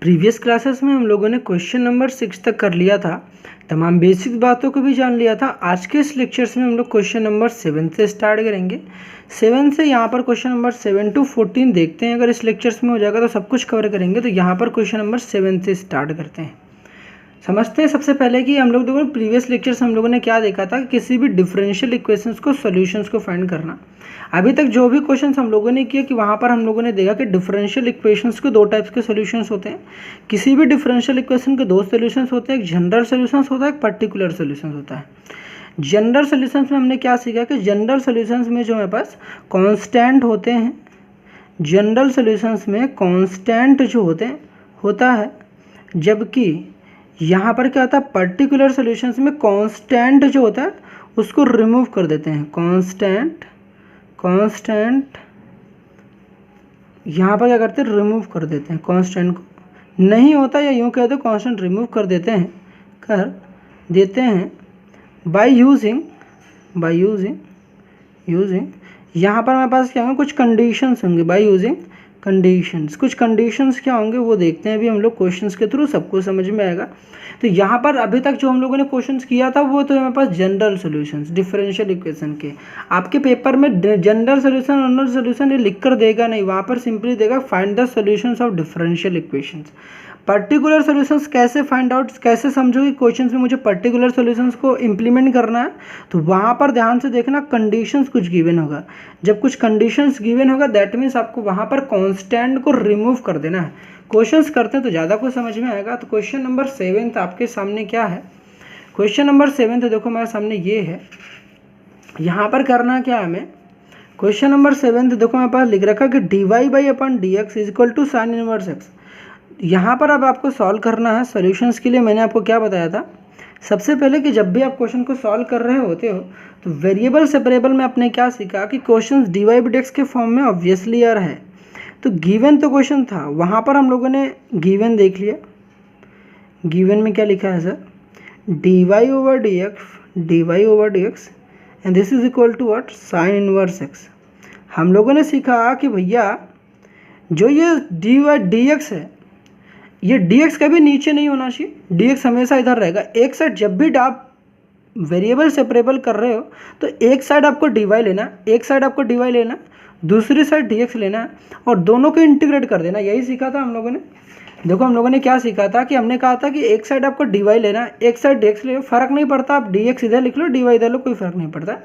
Previous classes में हम लोगों ने क्वेश्चन नंबर 6 तक कर लिया था, तमाम बेसिक बातों को भी जान लिया था। आज के इस लेक्चर्स में हम लोग क्वेश्चन नंबर 7 से स्टार्ट करेंगे। 7 से यहाँ पर क्वेश्चन नंबर 7 to 14 देखते हैं। अगर इस लेक्चर्स में हो जाएगा तो सब कुछ कवर करेंगे। तो यहाँ पर क्वेश्चन नंबर 7 से स्टार्ट करते हैं। समझते हैं सबसे पहले कि हम लोग देखो प्रीवियस लेक्चर्स हम लोगों ने क्या देखा था, किसी भी डिफरेंशियल इक्वेशंस को सॉल्यूशंस को फाइंड करना। अभी तक जो भी क्वेश्चंस हम लोगों ने किए कि वहाँ पर हम लोगों ने देखा कि डिफरेंशियल इक्वेशंस के दो टाइप्स के सॉल्यूशंस होते हैं। किसी भी डिफरेंशियल इक्वेशन के दो सॉल्यूशंस होते हैं, एक जनरल सॉल्यूशंस होता है, एक पर्टिकुलर सॉल्यूशंस होता है। जनरल सॉल्यूशंस में हमने क्या सीखा कि जनरल सॉल्यूशंस में जो हमारे पास कांस्टेंट होते हैं, जनरल सॉल्यूशंस में कांस्टेंट जो होता है, जबकि यहाँ पर क्या होता है, पर्टिकुलर सॉल्यूशंस में कांस्टेंट जो होता है उसको रिमूव कर देते हैं। कांस्टेंट यहाँ पर क्या करते हैं, रिमूव कर देते हैं। कांस्टेंट को नहीं होता, या यूँ कहते हैं कांस्टेंट रिमूव कर देते हैं बाय यूजिंग यहाँ पर हमारे पास क्या होंगे, कुछ कंडीशंस होंगे। बाय यूजिंग कंडीशंस, कुछ कंडीशंस क्या होंगे वो देखते हैं अभी हम लोग क्वेश्चंस के थ्रू, सबको समझ में आएगा। तो यहाँ पर अभी तक जो हम लोगों ने क्वेश्चंस किया था वो तो हमारे पास जनरल सॉल्यूशंस डिफरेंशियल इक्वेशन के। आपके पेपर में जनरल सॉल्यूशन जनरल सॉल्यूशन ये लिख कर देगा नहीं, वहाँ पर सिंपली देगा find the solutions of differential equations. Particular solutions कैसे फाइंड आउट, कैसे समझो कि क्वेश्चंस में मुझे पर्टिकुलर सॉल्यूशंस को इंप्लीमेंट करना है, तो वहाँ पर ध्यान से देखना कंडीशंस कुछ गिवन होगा। जब कुछ कंडीशंस गिवन होगा दैट मीन्स आपको वहाँ पर कांस्टेंट को रिमूव कर देना है। क्वेश्चंस करते हैं तो ज़्यादा कुछ समझ में आएगा। तो क्वेश्चन नंबर 7 आपके सामने क्या है, क्वेश्चन नंबर 7 देखो मेरे सामने ये है। यहाँ पर करना क्या है हमें, क्वेश्चन नंबर 7 देखो मेरे पास लिख रखा कि dy/dx is equal to sine inverse x. यहाँ पर अब आपको सॉल्व करना है। सॉल्यूशंस के लिए मैंने आपको क्या बताया था, सबसे पहले कि जब भी आप क्वेश्चन को सॉल्व कर रहे होते हो तो वेरिएबल सेपरेबल में आपने क्या सीखा कि क्वेश्चन dy/dx के फॉर्म में ऑब्वियसली यार है। तो गिवन तो क्वेश्चन था, वहाँ पर हम लोगों ने गिवन देख लिया। गिवन में क्या लिखा है sir, dy/dx and this is equal to what, sine inverse x. हम लोगों ने सीखा कि भैया जो ये dy/dx है, ये dx कभी नीचे नहीं होना चाहिए, dx हमेशा इधर रहेगा। एक साइड जब भी आप वेरिएबल सेपरेबल कर रहे हो तो एक साइड आपको dy लेना, दूसरी साइड dx लेना है और दोनों को इंटीग्रेट कर देना। यही सीखा था हम लोगों ने। देखो हम लोगों ने क्या सीखा था कि हमने कहा था कि एक साइड आपको dy लेना, एक साइड dx ले, फर्क नहीं पड़ता, आप dx इधर लिख लो dy इधर लो, कोई फर्क नहीं पड़ता।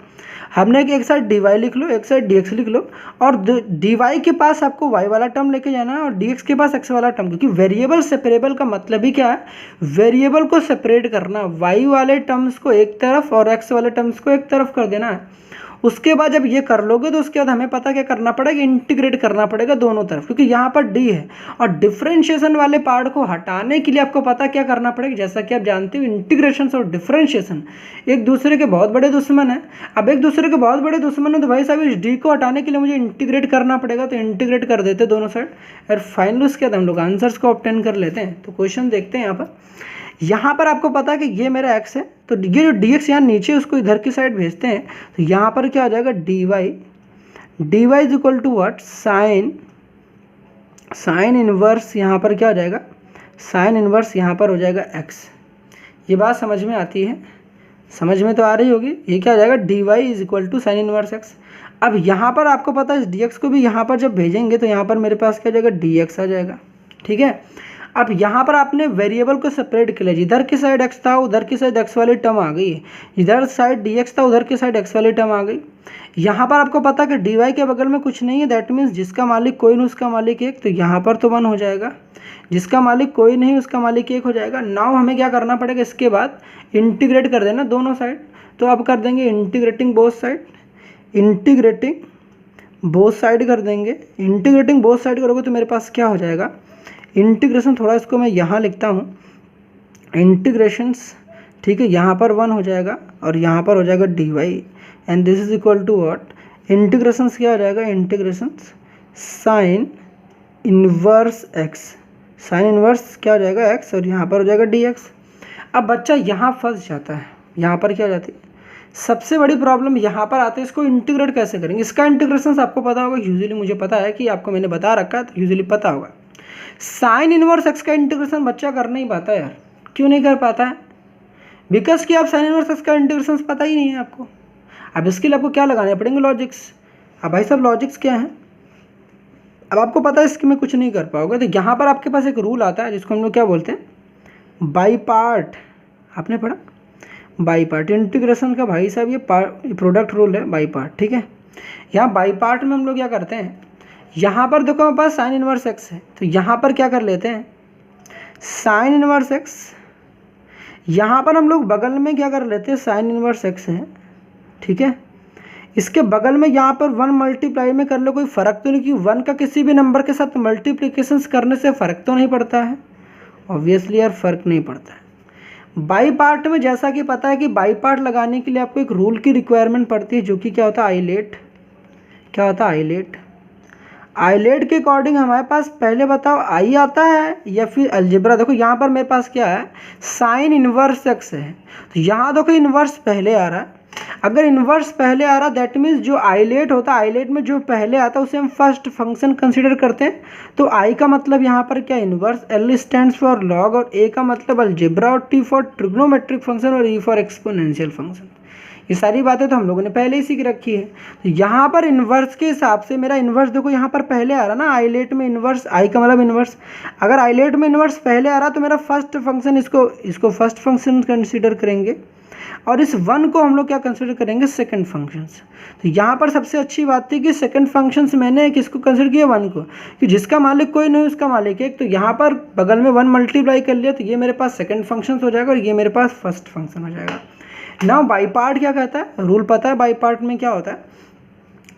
हमने एक साइड dy लिख लो, एक साइड dx लिख लो, और dy के पास आपको y वाला टर्म लेके जाना है और dx के पास x वाला टर्म, क्योंकि वेरिएबल सेपरेबल का मतलब ही क्या है, वेरिएबल को सेपरेट करना। y वाले टर्म्स को एक तरफ और x वाले टर्म्स को एक तरफ कर देना है। उसके बाद जब ये कर लोगे तो उसके बाद हमें पता क्या करना पड़ेगा, इंटीग्रेट करना पड़ेगा दोनों तरफ, क्योंकि यहाँ पर d है। और डिफरेंशिएशन वाले पार्ट को हटाने के लिए आपको पता क्या करना पड़ेगा, जैसा कि आप जानते हो इंटीग्रेशन और डिफरेंशिएशन एक दूसरे के बहुत बड़े दुश्मन है। अब एक दूसरे के बहुत बड़े दुश्मन है तो भाई साहब इस d को हटाने के लिए मुझे इंटीग्रेट करना पड़ेगा। तो इंटीग्रेट कर देते दोनों साइड और फाइनल उसके बाद हम लोग आंसर्स को ऑब्टेन कर लेते हैं। तो क्वेश्चन देखते हैं। यहाँ पर आपको पता है कि ये मेरा x है, तो ये जो dx यहाँ नीचे उसको इधर की साइड भेजते हैं। तो यहाँ पर क्या आ जाएगा, dy is equal to what, sine inverse. यहाँ पर क्या हो जाएगा, साइन इनवर्स यहाँ पर हो जाएगा x। ये बात समझ में आती है, समझ में तो आ रही होगी। ये क्या हो जाएगा, dy is equal to sine inverse x। अब यहाँ पर आपको पता है इस dx को भी यहाँ पर जब भेजेंगे तो यहाँ पर मेरे पास क्या जाएगा, dx आ जाएगा। ठीक है। अब यहाँ पर आपने वेरिएबल को सेपरेट कर लिया, इधर की साइड x था उधर की साइड x वाली टर्म आ गई, इधर साइड dx था उधर की साइड x वाली टर्म आ गई। यहाँ पर आपको पता कि dy के बगल में कुछ नहीं है, दैट मीन्स जिसका मालिक कोई नहीं उसका मालिक एक, तो यहाँ पर तो 1 हो जाएगा। जिसका मालिक कोई नहीं उसका मालिक 1 हो जाएगा। नाउ हमें क्या करना पड़ेगा, इसके बाद इंटीग्रेट कर देना दोनों साइड। तो अब कर देंगे इंटीग्रेटिंग बोथ साइड, कर देंगे। इंटीग्रेटिंग बोथ साइड करोगे तो मेरे पास क्या हो जाएगा, इंटीग्रेशन, थोड़ा इसको मैं यहाँ लिखता हूँ, इंटीग्रेशंस। ठीक है, यहाँ पर 1 हो जाएगा और यहाँ पर हो जाएगा dy and this is equal to what, integrations क्या हो जाएगा, integrations sine inverse x। Sine inverse क्या हो जाएगा, x, और यहाँ पर हो जाएगा dx। अब बच्चा यहाँ फंस जाता है, यहाँ पर क्या हो जाती है, सबसे बड़ी प्रॉब्लम यहाँ पर आते हैं, इसको इंटीग्रेट कैसे करेंगे। इसका इंटीग्रेशन आपको पता होगा यूजुअली, मुझे पता है कि आपको मैंने बता रखा है तो यूजुअली पता होगा। साइन इनवर्स एक्स का इंटीग्रेशन बच्चा कर नहीं पाता यार। क्यों नहीं कर पाता है? बिकॉज कि आप साइन इनवर्स एक्स का इंटीग्रेशन पता ही नहीं है आपको। अब इसके लिए आपको क्या लगाने पड़ेंगे? लॉजिक्स। अब भाई साहब लॉजिक्स क्या है? अब आपको पता है इसके में कुछ नहीं कर पाओगे। तो यहाँ पर आपके पास एक रूल आता है जिसको हम लोग क्या बोलते हैं? By part. आपने पढ़ा बाई पार्ट इंटीग्रेशन का भाई साहब, ये प्रोडक्ट रूल है बाई पार्ट, ठीक है। यहाँ बाई पार्ट में हम लोग क्या करते हैं, यहाँ पर देखो हमारे पास साइन इनवर्स एक्स है, तो यहाँ पर क्या कर लेते हैं साइन इनवर्स एक्स, यहाँ पर हम लोग बगल में क्या कर लेते हैं साइन इनवर्स एक्स है, ठीक है। इसके बगल में यहाँ पर 1 मल्टीप्लाई में कर लो, कोई फ़र्क तो नहीं, कि 1 का किसी भी नंबर के साथ मल्टीप्लिकेशंस करने से फ़र्क तो नहीं पड़ता है? ऑब्वियसली यार फ़र्क नहीं पड़ता है। बाई पार्ट में जैसा कि पता है कि बाई पार्ट लगाने के लिए आपको एक रूल की रिक्वायरमेंट पड़ती है, जो कि क्या होता है आइलेट। क्या होता है आइलेट? आइलेट के अकॉर्डिंग हमारे पास पहले बताओ आई आता है या फिर अलजेब्रा। देखो यहाँ पर मेरे पास क्या है साइन इनवर्स एक्स है, तो यहाँ देखो इनवर्स पहले आ रहा है। अगर इनवर्स पहले आ रहा दैट मीन्स जो आइलेट होता है, आइलेट में जो पहले आता है उसे हम फर्स्ट फंक्शन कंसीडर करते हैं। तो आई का मतलब यहाँ पर क्या inverse, L stands for log, और ए का मतलब अलजेब्रा, और टी फॉर ट्रिग्नोमेट्रिक फंक्शन, और ई फॉर एक्सपोनेंशियल फंक्शन। ये सारी बातें तो हम लोगों ने पहले ही सीख रखी है। तो यहाँ पर इन्वर्स के हिसाब से मेरा इन्वर्स देखो यहाँ पर पहले आ रहा ना, आइलेट में इन्वर्स, आई का मतलब इन्वर्स। अगर आइलेट में इन्वर्स पहले आ रहा तो मेरा फर्स्ट फंक्शन इसको फर्स्ट फंक्शन कंसीडर करेंगे, और इस 1 को हम लोग क्या कंसीडर करेंगे सेकंड फंक्शंस। तो यहाँ पर सबसे अच्छी बात थी कि सेकंड फंक्शंस मैंने किसको कंसीडर किया 1 को, कि जिसका मालिक कोई नहीं उसका मालिक एक। तो यहाँ पर बगल में 1 मल्टीप्लाई कर लिया, तो ये मेरे पास सेकंड फंक्शन हो जाएगा और ये मेरे पास फर्स्ट फंक्शन हो जाएगा। नाउ बाई पार्ट क्या कहता है, रूल पता है बाई पार्ट में क्या होता है?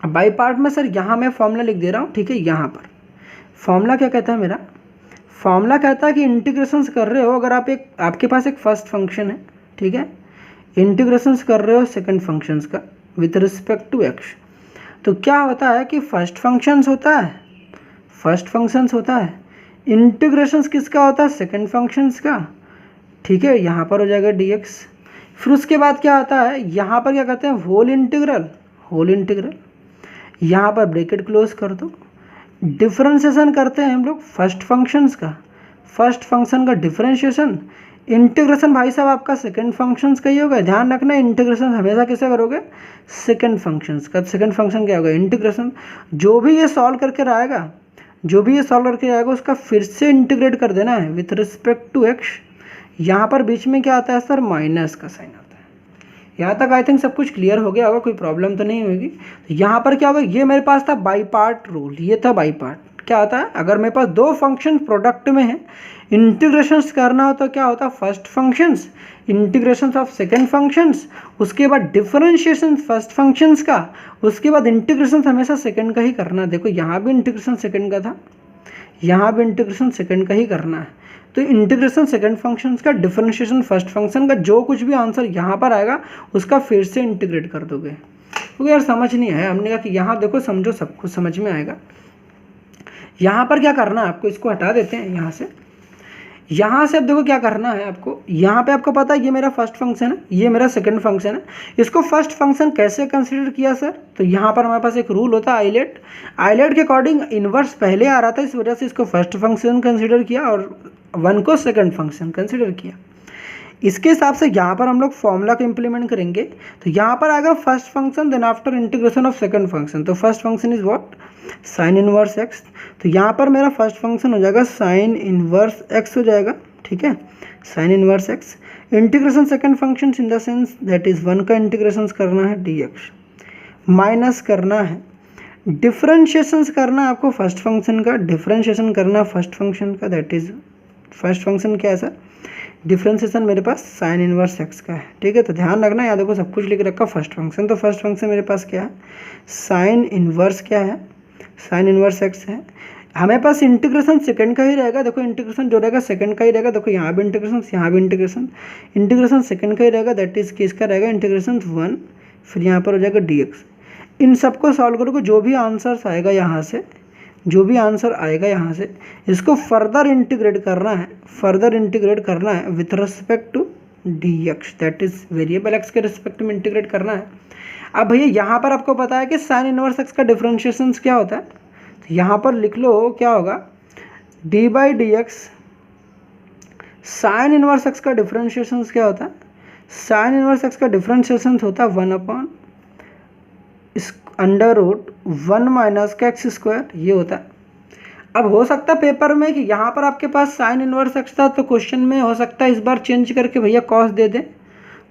बाई पार्ट में सर यहाँ मैं फॉर्मूला लिख दे रहा हूँ, ठीक है। यहाँ पर फॉर्मूला क्या कहता है मेरा, फॉर्मूला कहता है कि इंटीग्रेशंस कर रहे हो, अगर आपके पास एक फर्स्ट फंक्शन है, ठीक है, इंटीग्रेशंस कर रहे हो सेकंड फंक्शंस का विथ रिस्पेक्ट टू एक्स, तो क्या होता है कि फर्स्ट फंक्शंस होता है, इंटीग्रेशंस किसका होता है सेकंड फंक्शंस का, ठीक है। यहाँ पर हो जाएगा dx। फिर उसके बाद क्या आता है, यहाँ पर क्या कहते हैं होल इंटीग्रल, यहाँ पर ब्रैकेट क्लोज कर दो। डिफरेंशिएशन करते हैं हम लोग फर्स्ट फंक्शन का डिफरेंशिएशन। इंटीग्रेशन भाई साहब आपका सेकंड फंक्शंस का ही होगा, ध्यान रखना इंटीग्रेशन हमेशा किसे करोगे सेकंड फंक्शंस का। सेकंड फंक्शन क्या होगा इंटीग्रेशन। जो भी ये सॉल्व करके आएगा उसका फिर से इंटीग्रेट कर देना है विथ रिस्पेक्ट टू एक्स। यहाँ पर बीच में क्या आता है सर माइनस का साइन आता है। यहाँ तक आई थिंक सब कुछ क्लियर हो गया होगा, कोई प्रॉब्लम तो नहीं होगी। तो यहाँ पर क्या होगा, ये मेरे पास था बाई पार्ट रूल, ये था बाई पार्ट। क्या होता है अगर मेरे पास 2 फंक्शन प्रोडक्ट में है, इंटीग्रेशंस करना हो तो क्या होता है first functions, integrations of second functions, उसके बाद डिफरेंशिएशन फर्स्ट फंक्शंस का, उसके बाद इंटीग्रेशन हमेशा सेकंड का ही करना है। देखो यहाँ भी इंटीग्रेशन सेकंड का था, यहाँ भी इंटीग्रेशन सेकंड का ही करना है। तो इंटीग्रेशन सेकंड फंक्शंस का, डिफरेंशिएशन फर्स्ट फंक्शन का, जो कुछ भी आंसर यहाँ पर आएगा उसका फिर से इंटीग्रेट कर दोगे। क्योंकि यार समझ नहीं आया, हमने कहा कि यहाँ देखो समझो सब कुछ समझ में आएगा। यहाँ पर क्या करना है आपको, इसको हटा देते हैं यहाँ से अब देखो क्या करना है आपको। यहाँ पे आपको पता है ये मेरा फर्स्ट फंक्शन है, ये मेरा सेकंड फंक्शन है। इसको फर्स्ट फंक्शन कैसे कंसीडर किया सर, तो यहाँ पर हमारे पास एक रूल होता है आइलेट के अकॉर्डिंग इन्वर्स पहले आ रहा था, इस वजह से इसको फर्स्ट फंक्शन कंसीडर किया और 1 को सेकंड फंक्शन कंसीडर किया। इसके हिसाब से यहाँ पर हम लोग फॉर्मूला को इम्प्लीमेंट करेंगे। तो यहाँ पर आएगा first function then after integration of second function. तो first function is what sine inverse x. तो यहाँ पर मेरा फर्स्ट फंक्शन हो जाएगा साइन इनवर्स एक्स हो जाएगा, ठीक है, sign inverse x. Integration second function in the sense that is 1 का इंटीग्रेशन करना है dx, माइनस करना है डिफरेंशिएशन करना है आपको फर्स्ट फंक्शन का, डिफरेंशिएशन करना फर्स्ट फंक्शन का, दैट इज फर्स्ट फंक्शन क्या है सर डिफरेंशिएशन मेरे पास साइन इनवर्स एक्स का है, ठीक है। तो ध्यान रखना, याद देखो सब कुछ लिख रखा फर्स्ट फंक्शन। तो फर्स्ट फंक्शन मेरे पास क्या है साइन इनवर्स क्या है साइन इनवर्स एक्स है। हमें पास इंटीग्रेशन सेकंड का ही रहेगा, देखो इंटीग्रेशन जो रहेगा सेकंड का ही रहेगा। देखो यहाँ भी इंटीग्रेशन, यहाँ भी इंटीग्रेशन सेकंड का ही रहेगा, दैट इज किसका रहेगा इंटीग्रेशन 1, फिर यहाँ पर हो जाएगा dx। इन सबको सॉल्व करोगे, जो भी आंसर आएगा यहाँ से इसको फर्दर इंटीग्रेट करना है with respect to dx, that is variable x के रिस्पेक्ट में इंटीग्रेट करना है। अब भैया यहाँ पर आपको पता है कि साइन इनवर्स एक्स का डिफरेंशिएशन क्या होता है, तो यहाँ पर लिख लो क्या होगा D by d x sign inverse x का डिफरेंशिएशन क्या होता है, साइन इनवर्स एक्स का डिफरेंशिएशन होता है 1 इस अंडर रूट 1 माइनस का एक्स स्क्वायर, ये होता है। अब हो सकता है पेपर में कि यहाँ पर आपके पास साइन इनवर्स एक्स था, तो क्वेश्चन में हो सकता है इस बार चेंज करके भैया कॉस दे दें,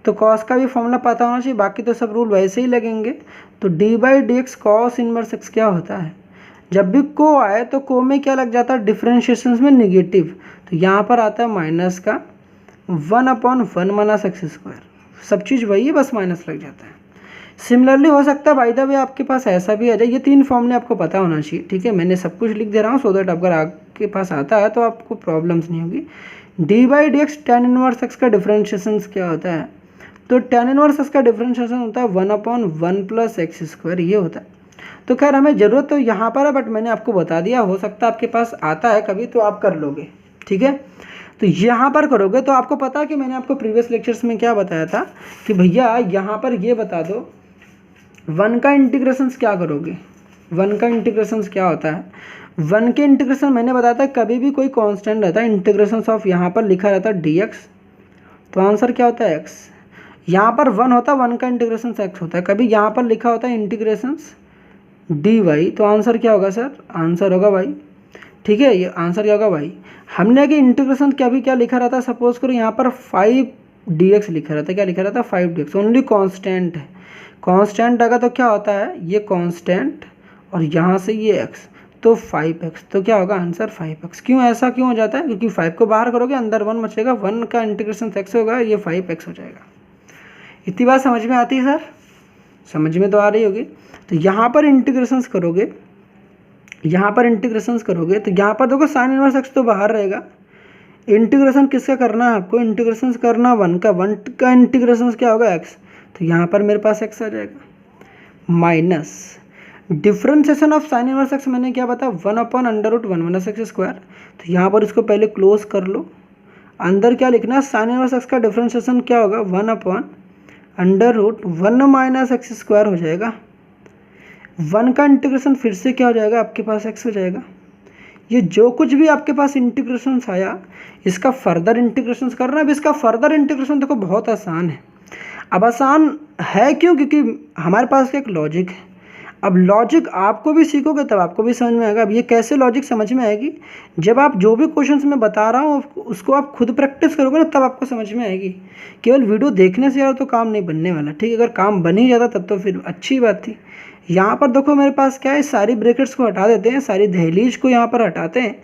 तो कॉस का भी फॉर्मूला पता होना चाहिए, बाकी तो सब रूल वैसे ही लगेंगे। तो D by d x cos inverse x क्या होता है, जब भी को आए तो को में क्या लग जाता है, डिफरेंशिएशन में निगेटिव, तो यहाँ पर आता है माइनस का 1/1 माइनस एक्स स्क्वायर, सब चीज़ वही है, बस माइनस लग जाता है। सिमिलरली हो सकता है बाय द वे आपके पास ऐसा भी आ जाए, ये 3 फॉर्मूले आपको पता होना चाहिए, ठीक है। मैंने सब कुछ लिख दे रहा हूँ सो दैट अगर आपके पास आता है तो आपको प्रॉब्लम्स नहीं होगी। D by d x tan inverse x का डिफरेंशिएशन क्या होता है, तो टेन इनवर्स एक्स का डिफरेंशिएशन होता है 1/1 प्लस एक्स स्क्वायर, ये होता है। तो खैर हमें ज़रूरत तो यहाँ पर है, बट मैंने आपको बता दिया, हो सकता है आपके पास आता है कभी तो आप कर लोगे, ठीक है। तो यहाँ पर करोगे तो आपको पता है कि मैंने आपको प्रीवियस लेक्चर्स में क्या बताया था कि भैया यहाँ पर ये बता दो 1 का इंटीग्रेशंस क्या करोगे, 1 का इंटीग्रेशंस क्या होता है। 1 के इंटीग्रेशन मैंने बताया था कभी भी कोई कांस्टेंट रहता है, इंटीग्रेशंस ऑफ यहाँ पर लिखा रहता है dx, तो आंसर क्या होता है x। यहाँ पर 1 होता है, 1 का इंटीग्रेशन x होता है, कभी यहाँ पर लिखा होता है इंटीग्रेशंस dy, तो आंसर क्या होगा सर, आंसर होगा y, ठीक है। ये आंसर क्या होगा y। हमने कि इंटीग्रेशन क्या लिखा रहता है, सपोज करो यहाँ पर 5dx लिखा रहता है, क्या लिखा रहता है 5dx, ओनली कांस्टेंट है, कांस्टेंट आएगा तो क्या होता है ये कांस्टेंट और यहाँ से ये x, तो 5x, तो क्या होगा आंसर 5x। क्यों ऐसा क्यों हो जाता है, क्योंकि 5 को बाहर करोगे अंदर 1 बचेगा, 1 का इंटीग्रेशन x होगा, ये 5x हो जाएगा। इतनी बात समझ में आती है सर, समझ में तो आ रही होगी। तो यहाँ पर इंटीग्रेशंस करोगे, यहाँ पर इंटीग्रेशंस करोगे तो यहाँ पर देखो साइन इनवर्स x तो बाहर रहेगा, इंटीग्रेशन किसका करना है आपको, इंटीग्रेशन करना 1 का इंटीग्रेशन क्या होगा x, तो यहाँ पर मेरे पास x आ जाएगा minus differentiation of sine inverse x, मैंने क्या बताया 1/√1 माइनस एक्स स्क्वायर, तो यहाँ पर इसको पहले क्लोज कर लो, अंदर क्या लिखना है साइन इनवर्स x का डिफरेंशिएशन क्या होगा 1/√1 माइनस एक्स स्क्वायर हो जाएगा। 1 का इंटीग्रेशन फिर से क्या हो जाएगा आपके पास x हो जाएगा। ये जो कुछ भी आपके पास इंटीग्रेशन आया इसका फर्दर इंटीग्रेशन करना। अब इसका फर्दर इंटीग्रेशन देखो बहुत आसान है। अब आसान है क्यों, क्योंकि हमारे पास एक लॉजिक है। अब लॉजिक आपको भी सीखोगे तब आपको भी समझ में आएगा। अब ये कैसे लॉजिक समझ में आएगी, जब आप जो भी क्वेश्चंस मैं बता रहा हूँ उसको आप खुद प्रैक्टिस करोगे ना तब आपको समझ में आएगी। केवल वीडियो देखने से यार तो काम नहीं बनने वाला, ठीक है। अगर काम बन ही जाता तब तो फिर अच्छी बात थी। यहाँ पर देखो मेरे पास क्या है, सारी ब्रैकेट्स को हटा देते हैं, सारी दहलीज को यहाँ पर हटाते हैं,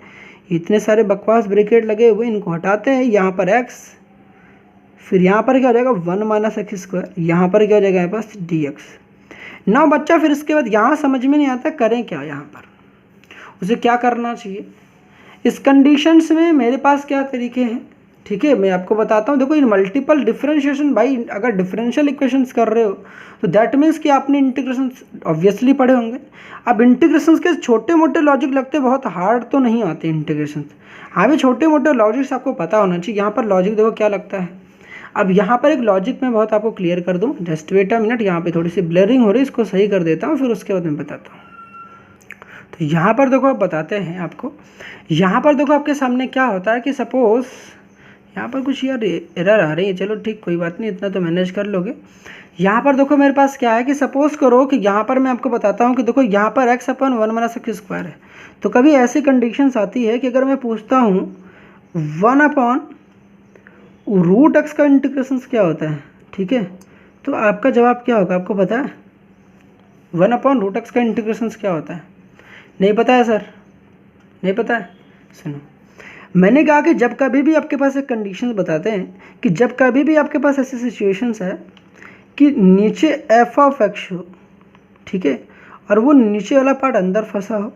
इतने सारे बकवास ब्रैकेट लगे हुए इनको हटाते हैं, यहाँ पर x, फिर यहाँ पर क्या हो जाएगा 1 माइनस एक्स स्क्वायर, यहाँ पर क्या हो जाएगा मेरे पास dx। ना बच्चा फिर इसके बाद यहाँ समझ में नहीं आता करें क्या, यहाँ पर उसे क्या करना चाहिए। इस कंडीशंस में मेरे पास क्या तरीके हैं, ठीक है, मैं आपको बताता हूँ। देखो इन मल्टीपल डिफरेंशिएशन, भाई अगर डिफरेंशियल इक्वेशंस कर रहे हो तो दैट मीन्स कि आपने इंटीग्रेशन ऑब्वियसली पढ़े होंगे। अब इंटीग्रेशंस के छोटे मोटे लॉजिक लगते बहुत हार्ड तो नहीं आते इंटीग्रेशंस, हाँ भी छोटे मोटे लॉजिक्स आपको पता होना चाहिए। यहाँ पर लॉजिक देखो क्या लगता है। अब यहाँ पर एक लॉजिक मैं बहुत आपको क्लियर कर दूँ, जस्ट वेट अ मिनट, यहाँ पे थोड़ी सी ब्लरिंग हो रही है, इसको सही कर देता हूँ फिर उसके बाद मैं बताता हूँ। तो यहाँ पर देखो आप बताते हैं आपको, यहाँ पर देखो आपके सामने क्या होता है कि सपोज यहाँ पर कुछ यार एरर आ रही है, चलो ठीक कोई बात नहीं, इतना तो मैनेज कर लोगे। यहाँ पर देखो मेरे पास क्या है कि सपोज करो कि यहाँ पर मैं आपको बताता हूँ कि देखो यहाँ पर x/1 माइनस एक्स स्क्वायर है। तो कभी ऐसी कंडीशंस आती है कि अगर मैं पूछता हूँ 1/√x का इंटीग्रेशन क्या होता है, ठीक है, तो आपका जवाब क्या होगा आपको पता है 1/√x का इंटीग्रेशन क्या होता है? नहीं पता है सर, नहीं पता है। सुनो, मैंने कहा कि जब कभी भी आपके पास एक कंडीशन बताते हैं कि जब कभी भी आपके पास ऐसी सिचुएशंस है कि नीचे f(x) हो, ठीक है, और वो नीचे वाला पार्ट अंदर फंसा हो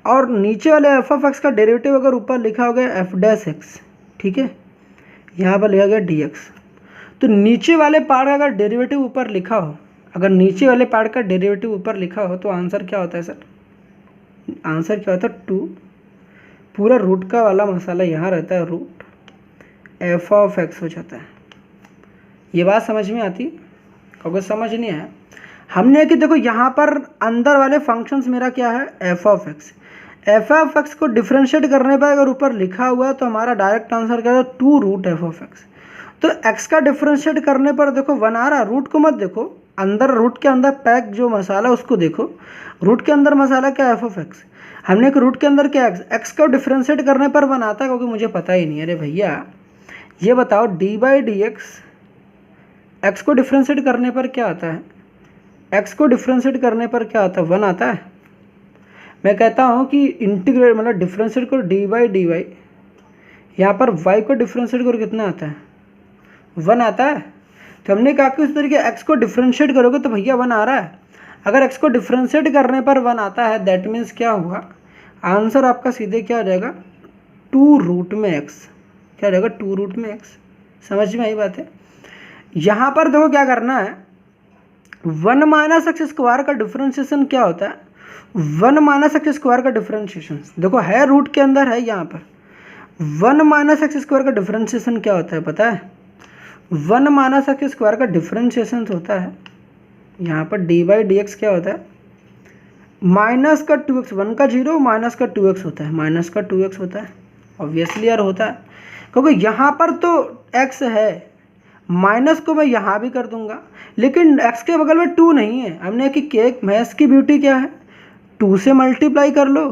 और नीचे वाले f(x) का डेरिवेटिव अगर ऊपर लिखा हो गया f'(x), ठीक है, यहाँ पर लिखा गया dx, तो नीचे वाले पार्ट का अगर डेरिवेटिव ऊपर लिखा हो, अगर नीचे वाले पार्ट का डेरिवेटिव ऊपर लिखा हो तो आंसर क्या होता है सर? आंसर क्या होता है 2, पूरा रूट का वाला मसाला यहाँ रहता है, रूट f(x) हो जाता है। ये बात समझ में आती? अगर समझ नहीं आया, हमने कि देखो यहाँ पर अंदर वाले फंक्शंस मेरा क्या है f(x), एफ ऑफ एक्स को डिफ्रेंशिएट करने पर अगर ऊपर लिखा हुआ है तो हमारा डायरेक्ट आंसर क्या है, 2 रूट एफ ऑफ एक्स। तो एक्स का डिफ्रेंशिएट करने पर देखो 1 आ रहा, रूट को मत देखो, अंदर रूट के अंदर पैक जो मसाला उसको देखो। रूट के अंदर मसाला क्या, एफ ऑफ एक्स। हमने एक रूट के अंदर क्या, एक्स को डिफ्रेंशिएट करने पर 1 आता है, क्योंकि मुझे पता ही नहीं है। अरे भैया ये बताओ डी बाई डी एक्स को डिफ्रेंशिएट करने पर क्या आता है, एक्स को डिफ्रेंशिएट करने पर क्या आता है, 1 आता है। मैं कहता हूँ कि इंटीग्रेट मतलब डिफ्रेंशिएट करो डी बाई डी वाई, यहाँ पर वाई को डिफ्रेंशिएट करो कितना आता है, 1 आता है। तो हमने कहा कि उस तरीके एक्स को डिफ्रेंशिएट करोगे तो भैया 1 आ रहा है। अगर एक्स को डिफ्रेंशिएट करने पर 1 आता है, दैट मीन्स क्या हुआ, आंसर आपका सीधे क्या हो जाएगा, 2 रूट में एक्स। क्या हो जाएगा, 2 रूट में एक्स। समझ में आई बात है। यहाँ पर देखो क्या करना है, 1 माइनस एक्स स्क्वायर का डिफ्रेंशिएशन क्या होता है, 1 माइनस एक्स स्क्वायर का डिफ्रेंशिएशन देखो है रूट के अंदर है, यहाँ पर 1 माइनस एक्स स्क्वायर का डिफ्रेंशिएशन क्या होता है पता है, 1 माइनस एक्स स्क्वायर का डिफ्रेंशिएशन होता है यहाँ पर डी बाई डी एक्स क्या होता है, माइनस का 2x, 1 का 0 माइनस का 2x होता है, माइनस का 2x होता है। ऑब्वियसली यार होता है, क्योंकि यहाँ पर तो x है, माइनस को मैं यहाँ भी कर दूंगा, लेकिन x के बगल में 2 नहीं है। हमने कि केक मैथ्स की ब्यूटी क्या है, 2 से मल्टीप्लाई कर लो,